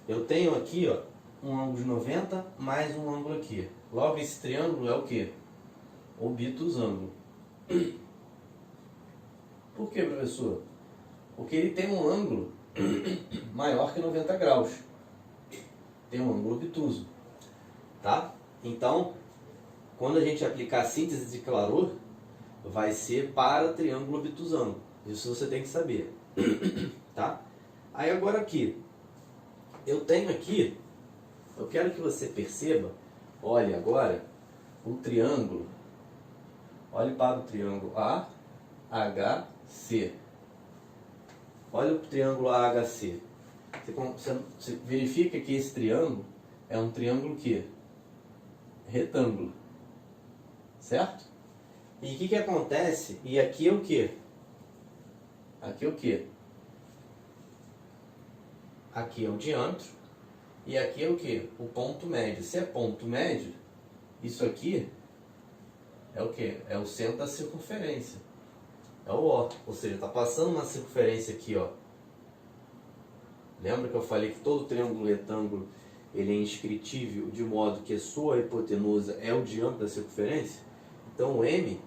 S1: Eu tenho aqui, ó, um ângulo de 90 mais um ângulo aqui. Logo, esse triângulo é o quê? Obtusângulo. Por quê, professor? Porque ele tem um ângulo maior que 90 graus. Tem um ângulo obtuso. Tá? Então, quando a gente aplicar a síntese de claror, vai ser para triângulo obtusângulo. Isso você tem que saber. Tá? Aí agora aqui, eu tenho aqui, eu quero que você perceba, olhe agora, o triângulo, olhe para o triângulo AHC. Olha o triângulo AHC. Você verifica que esse triângulo é um triângulo que? Retângulo. Certo? E o que acontece? E aqui é o que? Aqui é o que? Aqui é o diâmetro. E aqui é o que? O ponto médio. Se é ponto médio, isso aqui é o que? É o centro da circunferência. É o O. Ou seja, está passando uma circunferência aqui, ó. Lembra que eu falei que todo triângulo retângulo ele é inscritível de modo que a sua hipotenusa é o diâmetro da circunferência? Então o M,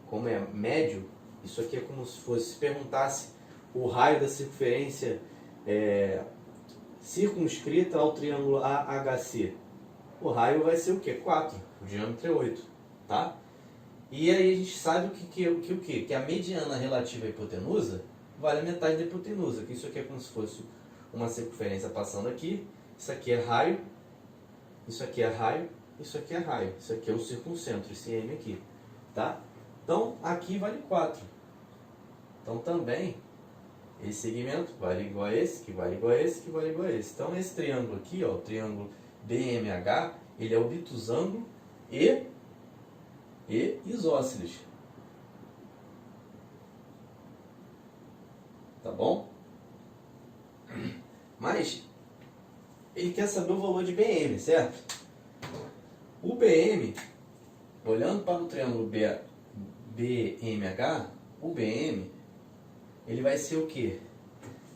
S1: como é médio, isso aqui é como se fosse, se perguntasse o raio da circunferência circunscrita ao triângulo AHC. O raio vai ser o quê? 4. O diâmetro é 8. Tá? E aí a gente sabe o que? Que a mediana relativa à hipotenusa vale a metade da hipotenusa. Que isso aqui é como se fosse uma circunferência passando aqui. Isso aqui é raio. Isso aqui é raio. Isso aqui é raio. Isso aqui é o circuncentro, esse M aqui. Tá? Então, aqui vale 4. Então, também, esse segmento vale igual a esse, que vale igual a esse, que vale igual a esse. Então, esse triângulo aqui, ó, o triângulo BMH, ele é obtusângulo e isósceles. Tá bom? Mas, ele quer saber o valor de BM, certo? O BM, olhando para o triângulo BMH, o BM, ele vai ser o quê?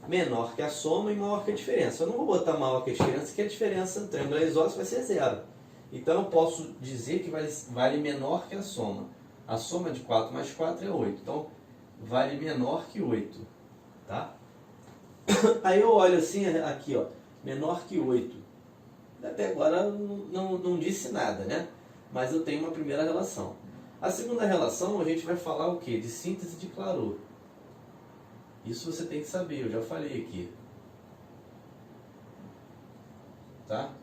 S1: Menor que a soma e maior que a diferença. Eu não vou botar maior que a diferença, porque a diferença do triângulo isósceles vai ser 0. Então eu posso dizer que vale menor que a soma. A soma de 4 mais 4 é 8. Então, vale menor que 8. Tá? Aí eu olho assim, aqui, ó, menor que 8. Até agora não disse nada, né? Mas eu tenho uma primeira relação. A segunda relação, a gente vai falar o quê? De síntese de claror. Isso você tem que saber, eu já falei aqui. Tá?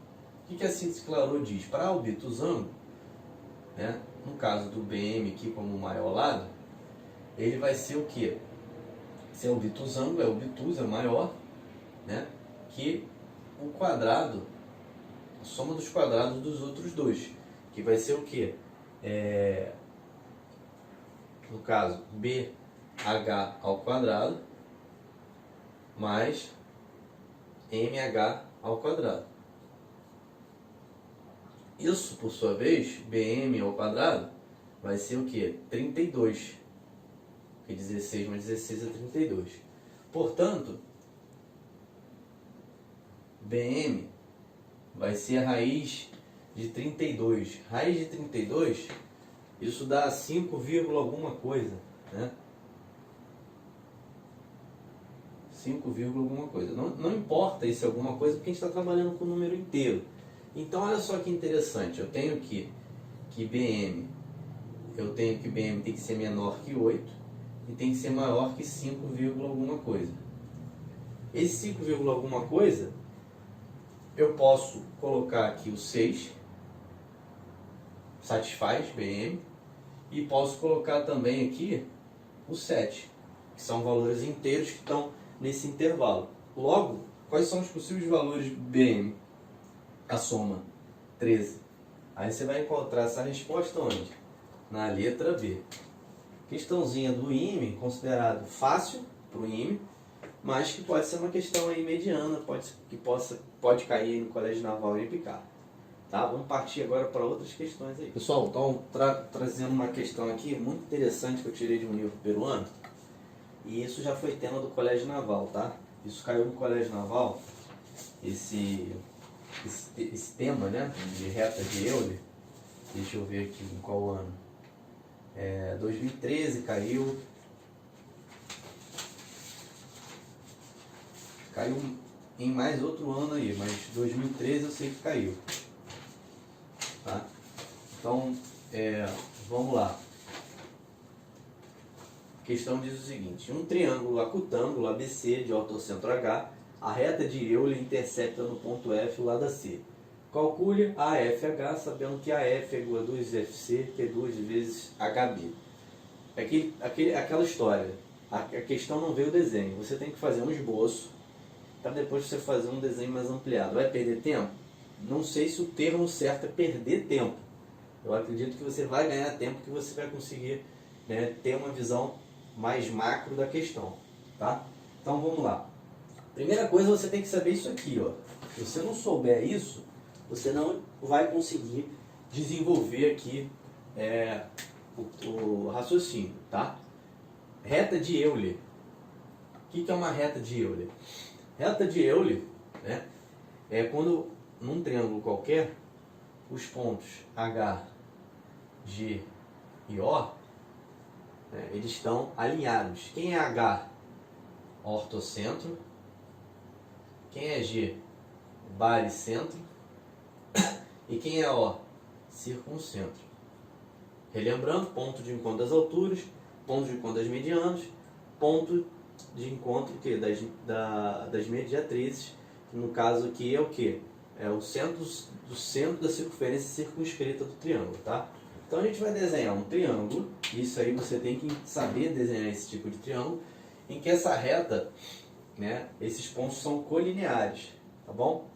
S1: O que a síntese de claror diz? Para obtusângulo, né? No caso do BM aqui como maior lado, ele vai ser o quê? Se é obtusângulo, é obtuso, é maior, né? Que o quadrado, a soma dos quadrados dos outros dois, que vai ser o quê? No caso, BH ao quadrado mais MH ao quadrado. Isso, por sua vez, BM ao quadrado, vai ser o quê? 32. Porque 16 mais 16 é 32. Portanto, BM vai ser a raiz de 32. Raiz de 32, isso dá 5, alguma coisa, né? 5, alguma coisa. Não importa isso alguma coisa, porque a gente está trabalhando com o número inteiro. Então, olha só que interessante. Eu tenho que BM tem que ser menor que 8 e tem que ser maior que 5, alguma coisa. Esse 5, alguma coisa, eu posso colocar aqui o 6, satisfaz BM, e posso colocar também aqui o 7, que são valores inteiros que estão nesse intervalo. Logo, quais são os possíveis valores de BM? A soma, 13. Aí você vai encontrar essa resposta onde? Na letra B. Questãozinha do IME, considerado fácil para o IME, mas que pode ser uma questão aí mediana, pode cair no Colégio Naval e Picar. Tá? Vamos partir agora para outras questões aí. Pessoal, então trazendo uma questão aqui muito interessante que eu tirei de um livro peruano, e isso já foi tema do Colégio Naval, tá? Isso caiu no Colégio Naval, esse tema, né, de reta de Euler, Deixa eu ver aqui em qual ano. 2013 caiu. Caiu em mais outro ano aí, mas 2013 eu sei que caiu. Tá? Então, vamos lá. A questão diz o seguinte: um triângulo acutângulo ABC de ortocentro H, a reta de Euler intercepta no ponto F o lado AC. Calcule AFH sabendo que AF é igual a 2FC, que é 2 vezes HB. Aquela história, a questão não veio o desenho, você tem que fazer um esboço para depois você fazer um desenho mais ampliado. Vai perder tempo? Não sei se o termo certo é perder tempo. Eu acredito que você vai ganhar tempo, que você vai conseguir, né, ter uma visão mais macro da questão. Tá? Então vamos lá. Primeira coisa, você tem que saber isso aqui. Ó. Se você não souber isso, você não vai conseguir desenvolver aqui o raciocínio. Tá? Reta de Euler. O que é uma reta de Euler? Reta de Euler, né, é quando num triângulo qualquer os pontos H, G e O, né, eles estão alinhados. Quem é H? Ortocentro. Quem é G? Baricentro. E quem é O? Circuncentro. Relembrando, ponto de encontro das alturas, ponto de encontro das medianas, ponto de encontro das mediatrizes, que no caso aqui é o que? É o centro da circunferência circunscrita do triângulo, tá? Então a gente vai desenhar um triângulo, isso aí você tem que saber desenhar esse tipo de triângulo, em que essa reta, né, esses pontos são colineares, tá bom?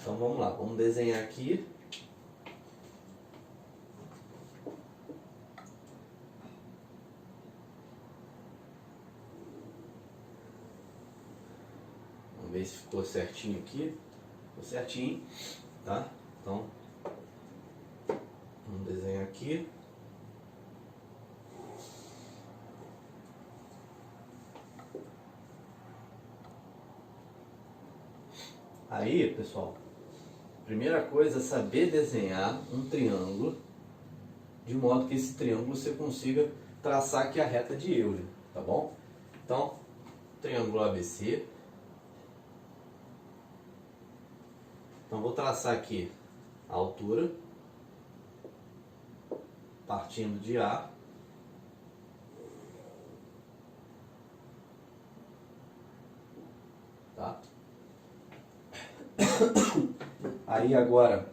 S1: Então vamos lá, vamos desenhar aqui. Ver se ficou certinho aqui. Ficou certinho, tá? Então, vamos desenhar aqui. Aí, pessoal, primeira coisa é saber desenhar um triângulo, de modo que esse triângulo você consiga traçar aqui a reta de Euler, tá bom? Então, triângulo ABC. Então vou traçar aqui a altura, partindo de A. Tá? Aí agora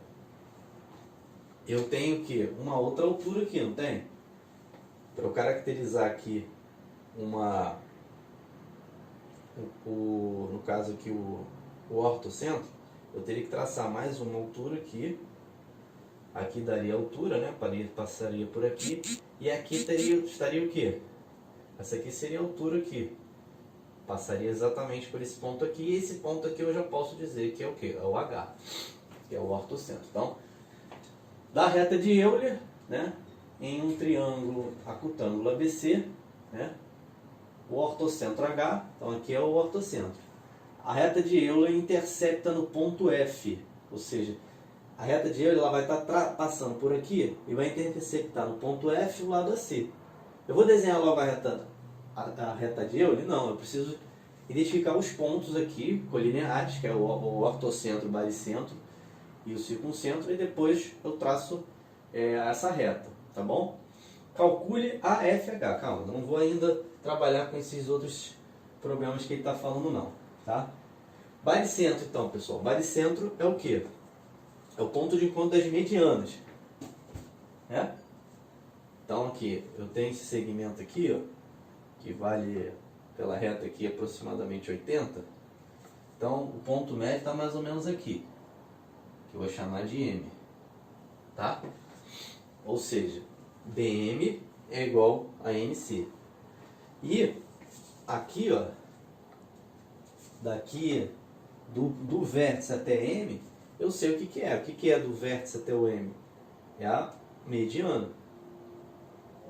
S1: eu tenho que uma outra altura aqui, não tem? Para eu caracterizar aqui no caso aqui o ortocentro, eu teria que traçar mais uma altura aqui. Aqui daria altura, né? Passaria por aqui. E aqui estaria o quê? Essa aqui seria a altura aqui. Passaria exatamente por esse ponto aqui. E esse ponto aqui eu já posso dizer que é o quê? É o H, que é o ortocentro. Então, da reta de Euler, né, em um triângulo acutângulo ABC, né, o ortocentro H, então aqui é o ortocentro. A reta de Euler intercepta no ponto F, ou seja, a reta de Euler ela vai estar passando por aqui e vai interceptar no ponto F o lado AC. Eu vou desenhar logo a reta de Euler? Não, eu preciso identificar os pontos aqui, colineares, que é o ortocentro, o baricentro e o circuncentro, e depois eu traço essa reta, tá bom? Calcule AFH. Calma, não vou ainda trabalhar com esses outros problemas que ele está falando não, tá? Baricentro então, pessoal. Baricentro é o quê? É o ponto de encontro das medianas, né? Então aqui, eu tenho esse segmento aqui, ó, que vale pela reta aqui aproximadamente 80. Então o ponto médio está mais ou menos aqui, que eu vou chamar de M, tá? Ou seja, DM é igual a NC. E aqui, ó, daqui do vértice até M, eu sei o que é. O que é do vértice até o M? É a mediana.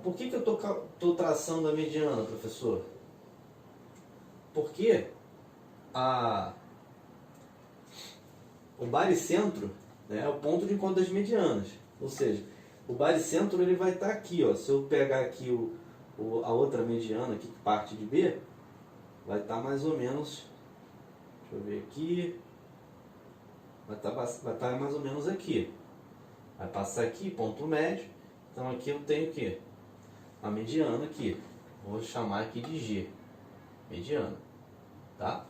S1: Por que eu estou traçando a mediana, professor? Porque o baricentro, né, é o ponto de encontro das medianas. Ou seja, O baricentro ele vai estar aqui, ó. Se eu pegar aqui a outra mediana aqui, que parte de B, vai estar mais ou menos, deixa eu ver aqui, vai estar mais ou menos aqui. Vai passar aqui, ponto médio. Então aqui eu tenho o quê? A mediana aqui. Vou chamar aqui de G. Mediana. Tá?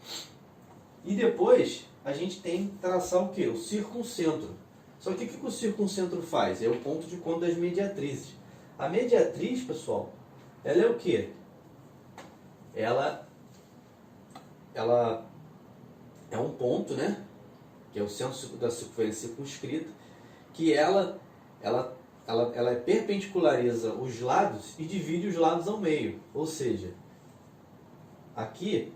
S1: E depois a gente tem que traçar o quê? O circuncentro. Só que o que o circuncentro faz? É o ponto de encontro das mediatrizes. A mediatriz, pessoal, ela é o quê? Ela é um ponto, né? Que é o centro da circunferência circunscrita, que ela perpendiculariza os lados e divide os lados ao meio. Ou seja, aqui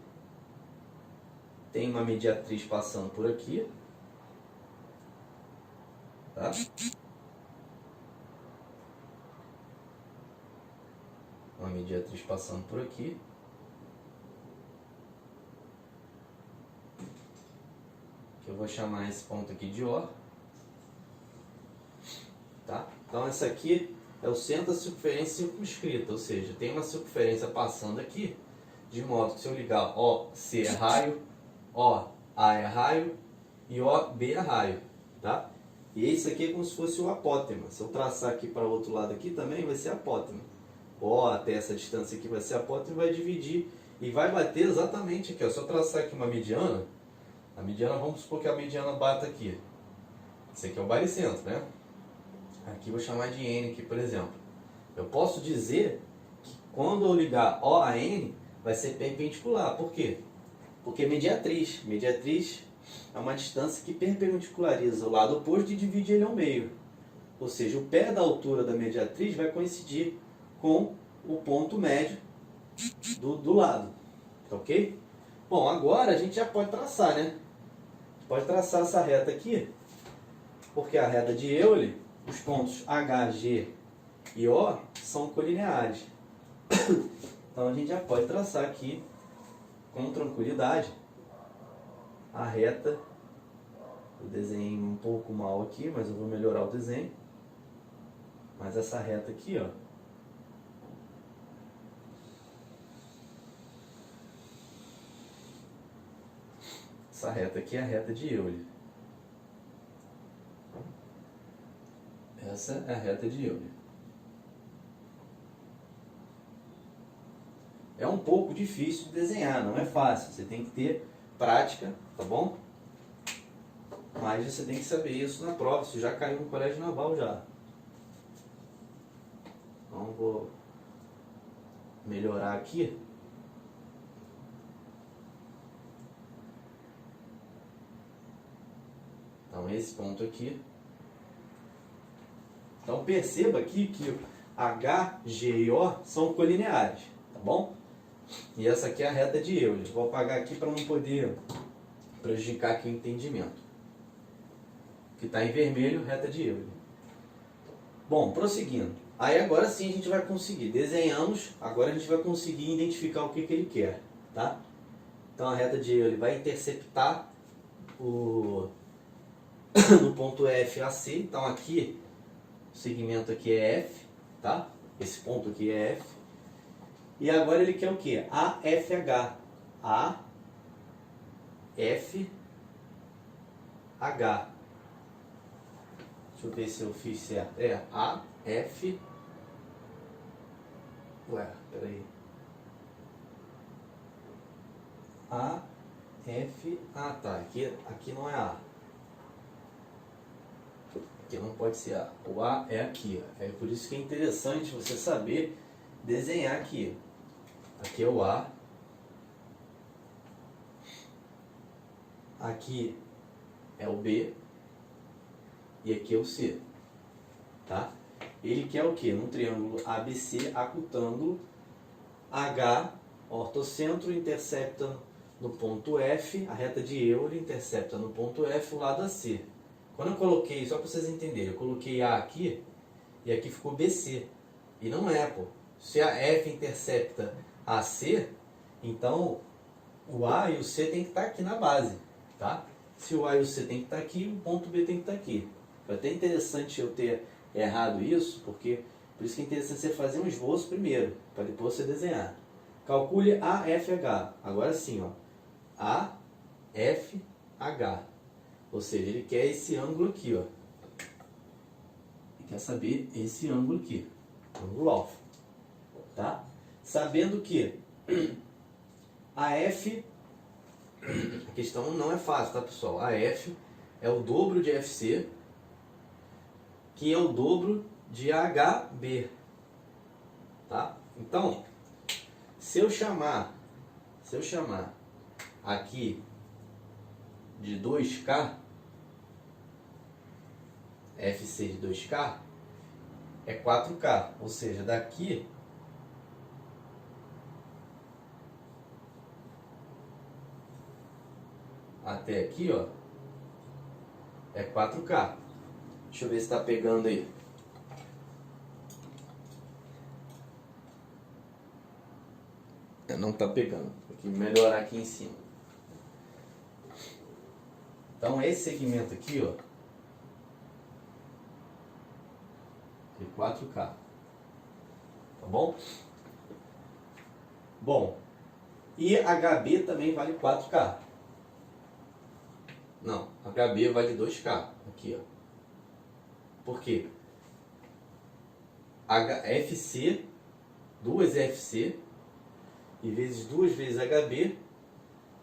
S1: tem uma mediatriz passando por aqui, tá? Uma mediatriz passando por aqui. Que eu vou chamar esse ponto aqui de O. Tá? Então essa aqui é o centro da circunferência circunscrita, ou seja, tem uma circunferência passando aqui, de modo que se eu ligar OC é raio, OA é raio e OB é raio, tá? E isso aqui é como se fosse o apótema. Se eu traçar aqui para o outro lado aqui também vai ser apótema. O até essa distância aqui vai ser apótema e vai dividir e vai bater exatamente aqui, ó. Se eu traçar aqui uma mediana, a mediana, vamos supor que a mediana bata aqui. Esse aqui é o baricentro, né? Aqui eu vou chamar de N aqui, por exemplo. Eu posso dizer que quando eu ligar O a N, vai ser perpendicular. Por quê? Porque mediatriz. Mediatriz é uma distância que perpendiculariza o lado oposto e divide ele ao meio. Ou seja, o pé da altura da mediatriz vai coincidir com o ponto médio do lado. Ok? Bom, agora a gente já pode traçar, né? Pode traçar essa reta aqui, porque a reta de Euler, os pontos H, G e O são colineares. Então a gente já pode traçar aqui com tranquilidade a reta. Eu desenhei um pouco mal aqui, mas eu vou melhorar o desenho. Mas essa reta aqui, ó, essa reta aqui é a reta de Euler. Essa é a reta de Euler. É um pouco difícil de desenhar, não é fácil. Você tem que ter prática, tá bom? Mas você tem que saber isso na prova. Isso já caiu no colégio naval já. Então vou melhorar aqui. Então esse ponto aqui. Então perceba aqui que H, G e O são colineares, tá bom? E essa aqui é a reta de Euler. Vou apagar aqui para não poder prejudicar aqui o entendimento. Que está em vermelho, reta de Euler. Bom, prosseguindo. Aí agora sim a gente vai conseguir. Desenhamos, agora a gente vai conseguir identificar o que ele quer, tá? Então a reta de Euler vai interceptar no ponto F a C. Então aqui, o segmento aqui é F, tá? Esse ponto aqui é F. E agora ele quer o quê? AFH. AFH. Deixa eu ver se eu fiz certo. É AF. Ué, peraí. AF. Ah, tá. Aqui não é A. Aqui não pode ser A. O A é aqui. É por isso que é interessante você saber desenhar aqui. Aqui é o A. Aqui é o B. E aqui é o C. Tá? Ele quer o quê? Num triângulo ABC, acutângulo, H, ortocentro, intercepta no ponto F, a reta de Euler intercepta no ponto F o lado AC. Quando eu coloquei, só para vocês entenderem, eu coloquei A aqui e aqui ficou BC. E não é, pô. Se a F intercepta AC, então o A e o C tem que estar aqui na base, tá? Se o A e o C tem que estar aqui, o ponto B tem que estar aqui. Foi até interessante eu ter errado isso, porque por isso que é interessante você fazer um esboço primeiro, para depois você desenhar. Calcule AFH. Agora sim, ó. AFH. Ou seja, ele quer esse ângulo aqui, ó. Ele quer saber esse ângulo aqui, ângulo alfa, tá? Sabendo que AF, a questão não é fácil, tá, pessoal? AF é o dobro de FC, que é o dobro de HB, tá? Então, se eu chamar aqui de 2K, FC de 2K, é 4K, ou seja, daqui até aqui, ó, é 4K. Deixa eu ver se está pegando aí. Não está pegando. Vou melhorar aqui em cima. Então esse segmento aqui, ó, é 4K. Tá bom? Bom, e HB também vale 4K. Não, HB vale 2K. Aqui, ó. Por quê? FC, 2 FC, e vezes 2 vezes HB,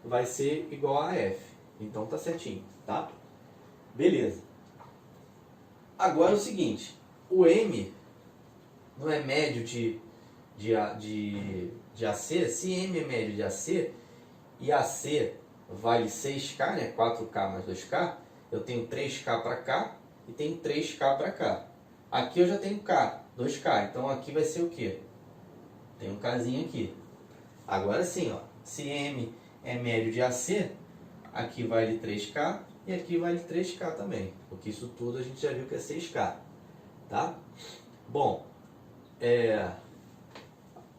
S1: vai ser igual a F. Então tá certinho, tá? Beleza. Agora é o seguinte, o M não é médio de AC, se M é médio de AC, e AC vale 6K, né? 4K mais 2K, eu tenho 3K para cá e tenho 3K para cá. Aqui eu já tenho K, 2K, então aqui vai ser o quê? Tem um Kzinho aqui. Agora sim, ó, se M é médio de AC, aqui vale 3K e aqui vale 3K também, porque isso tudo a gente já viu que é 6K, tá? Bom,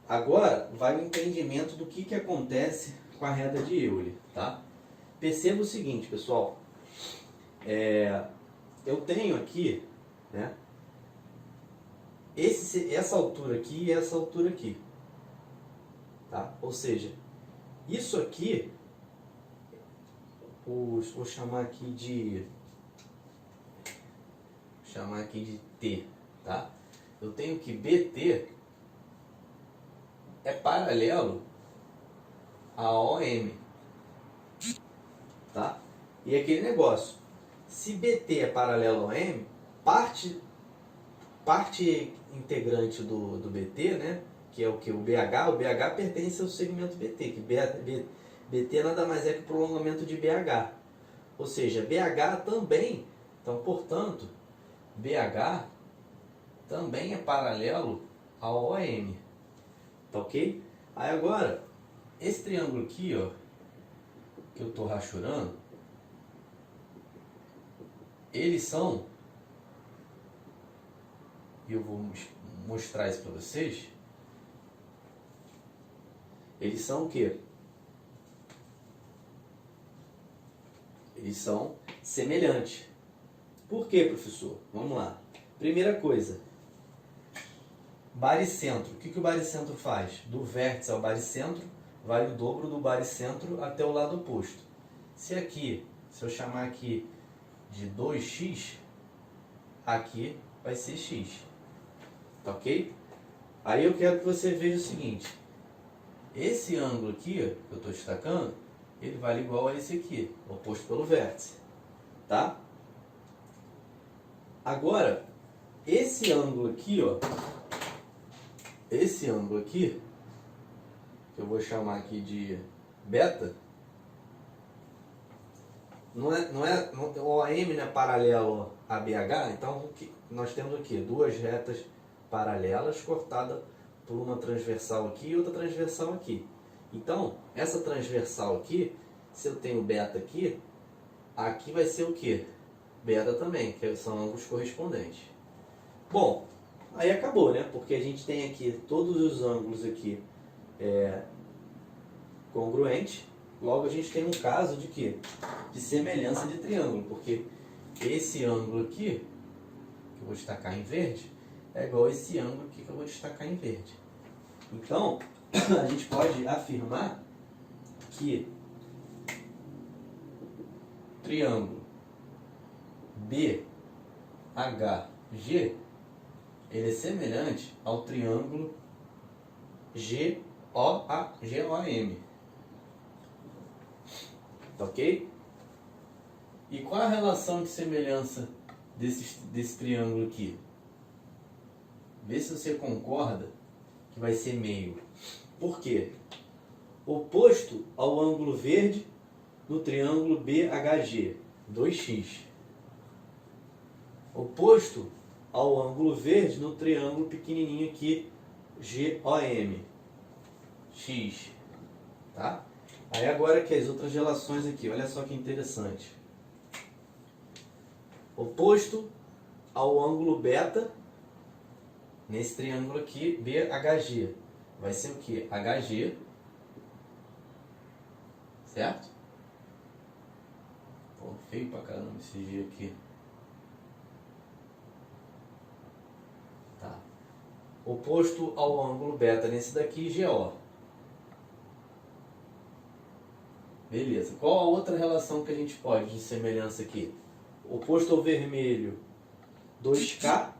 S1: agora vai o entendimento do que acontece com a reta de Euler, tá? Perceba o seguinte, pessoal, eu tenho aqui, né, essa altura aqui e essa altura aqui, tá? Ou seja, isso aqui, vou chamar aqui de T, tá? Eu tenho que BT é paralelo a OM, tá? E aquele negócio, se BT é paralelo a OM, parte integrante do BT, né, que é o que? O BH pertence ao segmento BT, que BT nada mais é que o prolongamento de BH. Ou seja, BH também, então, portanto, BH também é paralelo ao OM. Tá ok? Aí agora, esse triângulo aqui, ó, que eu estou rachurando, eles são, e eu vou mostrar isso para vocês, eles são o quê? Eles são semelhantes. Por quê, professor? Vamos lá. Primeira coisa, baricentro. O que o baricentro faz? Do vértice ao baricentro, vale o dobro do baricentro até o lado oposto. Se eu chamar aqui de 2x, aqui vai ser x. Tá ok? Aí eu quero que você veja o seguinte. Esse ângulo aqui, ó, que eu estou destacando, ele vale igual a esse aqui, oposto pelo vértice. Tá? Agora, esse ângulo aqui, ó, esse ângulo aqui, que eu vou chamar aqui de beta, o OM não é paralelo a BH, então nós temos o quê? Duas retas paralelas cortadas por uma transversal aqui e outra transversal aqui. Então, essa transversal aqui, se eu tenho beta aqui, aqui vai ser o quê? Beta também, que são ângulos correspondentes. Bom, aí acabou, né? Porque a gente tem aqui todos os ângulos aqui congruentes. Logo a gente tem um caso de quê? De semelhança de triângulo, porque esse ângulo aqui, que eu vou destacar em verde, é igual a esse ângulo aqui que eu vou destacar em verde. Então, a gente pode afirmar que o triângulo BHG ele é semelhante ao triângulo GOM. Ok? E qual a relação de semelhança desse triângulo aqui? Vê se você concorda que vai ser meio. Por quê? Oposto ao ângulo verde no triângulo BHG, 2x. Oposto ao ângulo verde no triângulo pequenininho aqui, GOM, x. Tá? Aí agora que as outras relações aqui, olha só que interessante. Oposto ao ângulo beta, nesse triângulo aqui, BHG, vai ser o que? HG, certo? Pô, feio pra caramba esse G aqui. Tá. Oposto ao ângulo beta nesse daqui, GO. Beleza. Qual a outra relação que a gente pode de semelhança aqui? Oposto ao vermelho, 2K.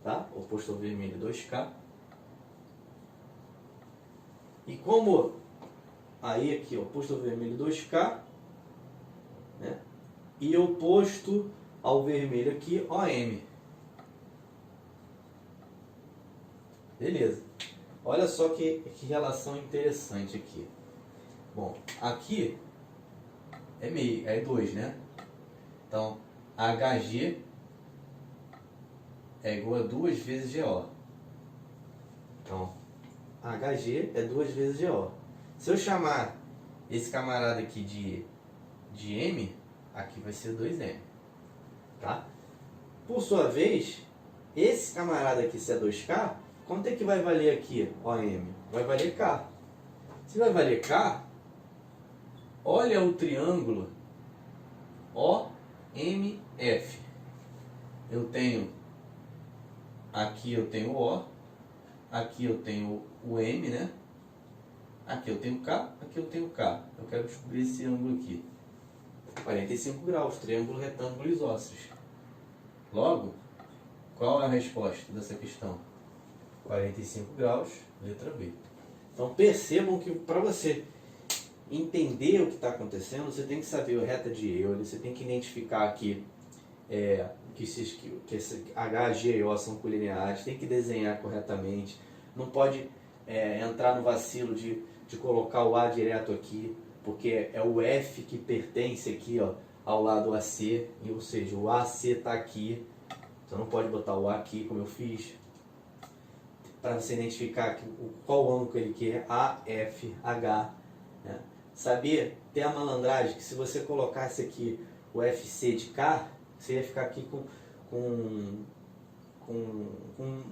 S1: Tá? Oposto ao vermelho, 2K. E como aí aqui, oposto ao vermelho, 2K, né? E oposto ao vermelho aqui, OM. Beleza. Olha só que relação interessante aqui. Bom, aqui é meio, é 2, né? Então, HG é igual a 2 vezes GO. Então, HG é 2 vezes GO. Se eu chamar esse camarada aqui de M, aqui vai ser 2M. Tá? Por sua vez, esse camarada aqui, se é 2K, quanto é que vai valer aqui, OM? Vai valer K. Se vai valer K, olha o triângulo OMF. Eu tenho, aqui eu tenho o O, aqui eu tenho o M, né? Aqui eu tenho K, aqui eu tenho K. Eu quero descobrir esse ângulo aqui. 45 graus, triângulo retângulo isósceles. Logo, qual é a resposta dessa questão? 45 graus, letra B. Então percebam que para você entender o que está acontecendo, você tem que saber a reta de Euler, você tem que identificar aqui que esse H, G e O são colineares, tem que desenhar corretamente, não pode entrar no vacilo de colocar o A direto aqui, porque é o F que pertence aqui, ó, ao lado AC, ou seja, o AC está aqui, você não pode botar o A aqui como eu fiz, para você identificar qual ângulo ele quer, A, F, H, né? Saber, ter a malandragem que se você colocasse aqui o FC de K, você ia ficar aqui com um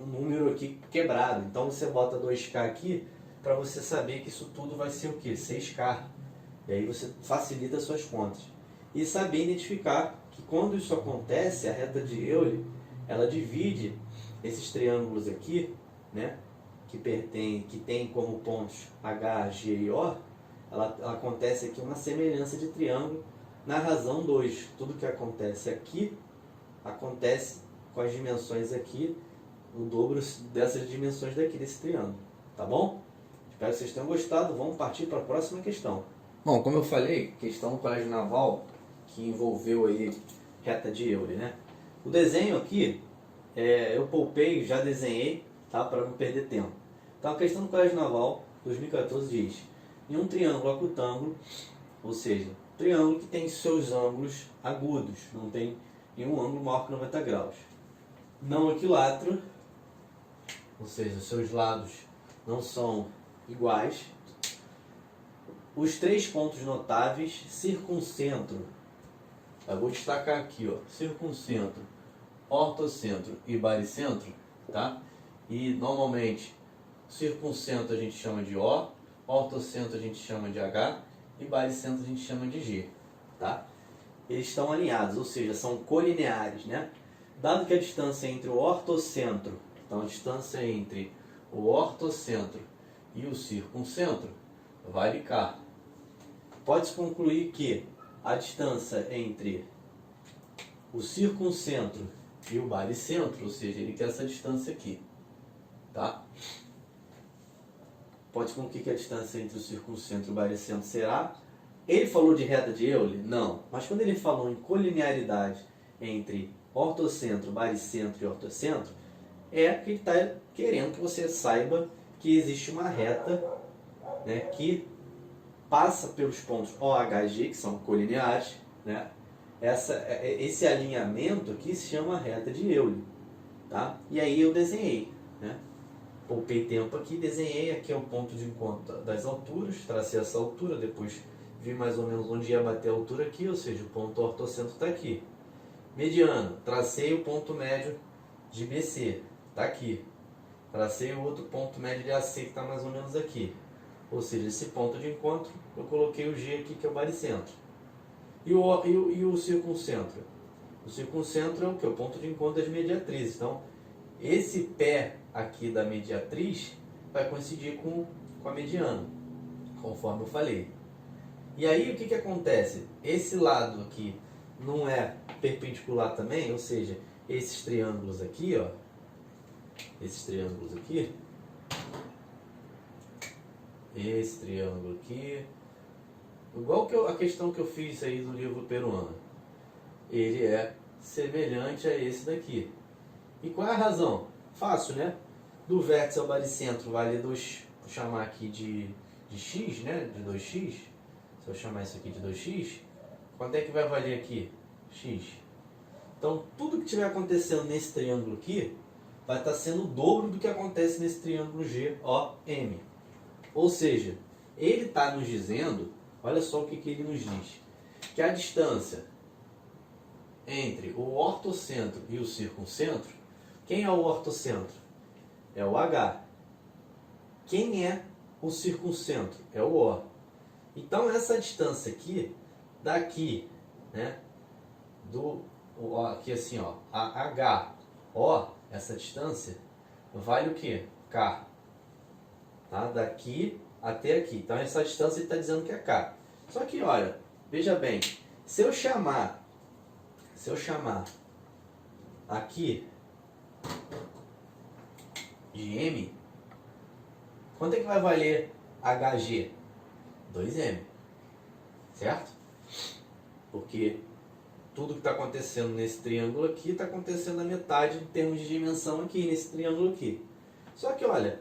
S1: número aqui quebrado. Então você bota 2K aqui para você saber que isso tudo vai ser o que? 6K. E aí você facilita as suas contas. E saber identificar que quando isso acontece, a reta de Euler, ela divide esses triângulos aqui, né, que tem como pontos H, G e O, ela acontece aqui uma semelhança de triângulo na razão 2. Tudo que acontece aqui, acontece com as dimensões aqui, o dobro dessas dimensões daqui, desse triângulo. Tá bom? Espero que vocês tenham gostado. Vamos partir para a próxima questão. Bom, como eu falei, questão do Colégio Naval, que envolveu aí reta de Euler, né? O desenho aqui, eu poupei, já desenhei, tá? Para não perder tempo. Então a questão do Colégio Naval, 2014, diz: em um triângulo acutângulo, ou seja, triângulo que tem seus ângulos agudos, não tem nenhum ângulo maior que 90 graus. Não equilátero, ou seja, os seus lados não são iguais. Os três pontos notáveis, circuncentro, eu vou destacar aqui, ó, circuncentro, ortocentro e baricentro, tá? E normalmente circuncentro a gente chama de O, ortocentro a gente chama de H e baricentro a gente chama de G, tá? Eles estão alinhados, ou seja, são colineares, né? dado que a distância entre o ortocentro, então a distância entre o ortocentro e o circuncentro vale K. Pode-se concluir que a distância entre o circuncentro e o baricentro, ou seja, ele quer essa distância aqui, tá? Pode concluir que a distância entre o circuncentro e o baricentro será... Ele falou de reta de Euler? Não. Mas quando ele falou em colinearidade entre ortocentro, baricentro e ortocentro, é que ele está querendo que você saiba que existe uma reta, né, que passa pelos pontos OHG, que são colineares, né? Esse alinhamento aqui se chama reta de Euler, tá? E aí eu desenhei, né? Poupei tempo aqui, desenhei, aqui é o ponto de encontro das alturas, tracei essa altura, depois vi mais ou menos onde ia bater a altura aqui, ou seja, o ponto ortocentro está aqui. Mediano, tracei o ponto médio de BC, está aqui. Tracei o outro ponto médio de AC, que está mais ou menos aqui. Ou seja, esse ponto de encontro, eu coloquei o G aqui, que é o baricentro. E o circuncentro? O circuncentro é o que? O ponto de encontro das mediatrizes. Então, esse pé aqui da mediatriz vai coincidir com a mediana, conforme eu falei. E aí, o que acontece? Esse lado aqui não é perpendicular também, ou seja, esses triângulos aqui, ó, esse triângulo aqui, igual que a questão que eu fiz aí no livro peruano, ele é semelhante a esse daqui. E qual é a razão? Fácil, né? Do vértice ao baricentro vale 2, vou chamar aqui de x, né? De 2x. Se eu chamar isso aqui de 2x, quanto é que vai valer aqui? X. Então, tudo que estiver acontecendo nesse triângulo aqui vai estar sendo o dobro do que acontece nesse triângulo GOM. Ou seja, ele está nos dizendo, olha só o que ele nos diz, que a distância entre o ortocentro e o circuncentro, quem é o ortocentro? É o H. Quem é o circuncentro? É o O. Então, essa distância aqui, daqui, né, aqui assim, ó, a H, O, essa distância, vale o quê? K. Tá? Daqui até aqui. Então, essa distância ele está dizendo que é K. Só que, olha, veja bem, se eu chamar aqui de M, quanto é que vai valer HG? 2M, certo? Porque tudo que está acontecendo nesse triângulo aqui está acontecendo na metade em termos de dimensão aqui, nesse triângulo aqui. Só que, olha,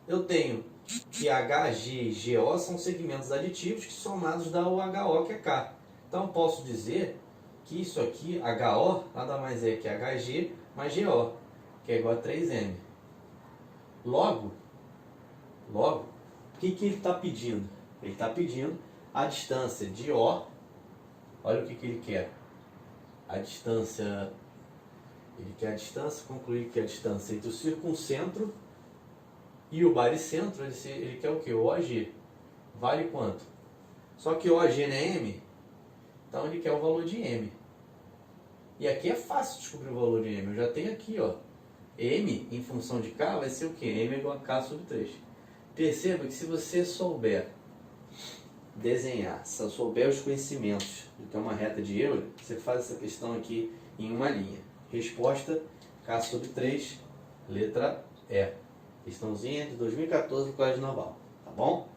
S1: eu tenho que HG e GO são segmentos aditivos que somados dá o HO, que é K. Então, eu posso dizer que isso aqui, HO, nada mais é que HG mais GO, que é igual a 3M. Logo, o que ele está pedindo? Ele está pedindo a distância de O, olha o que ele quer. A distância, ele quer a distância, concluir que a distância entre o circuncentro e o baricentro, ele quer o que? O OG. Vale quanto? Só que OG não é M, então ele quer o valor de M. E aqui é fácil descobrir o valor de M. Eu já tenho aqui, ó, M em função de K vai ser o que? M é igual a K sobre 3. Perceba que se você souber desenhar, se souber os conhecimentos do que é uma reta de Euler, você faz essa questão aqui em uma linha. Resposta K sobre 3, letra E. Questãozinha de 2014 do Colégio Naval, tá bom?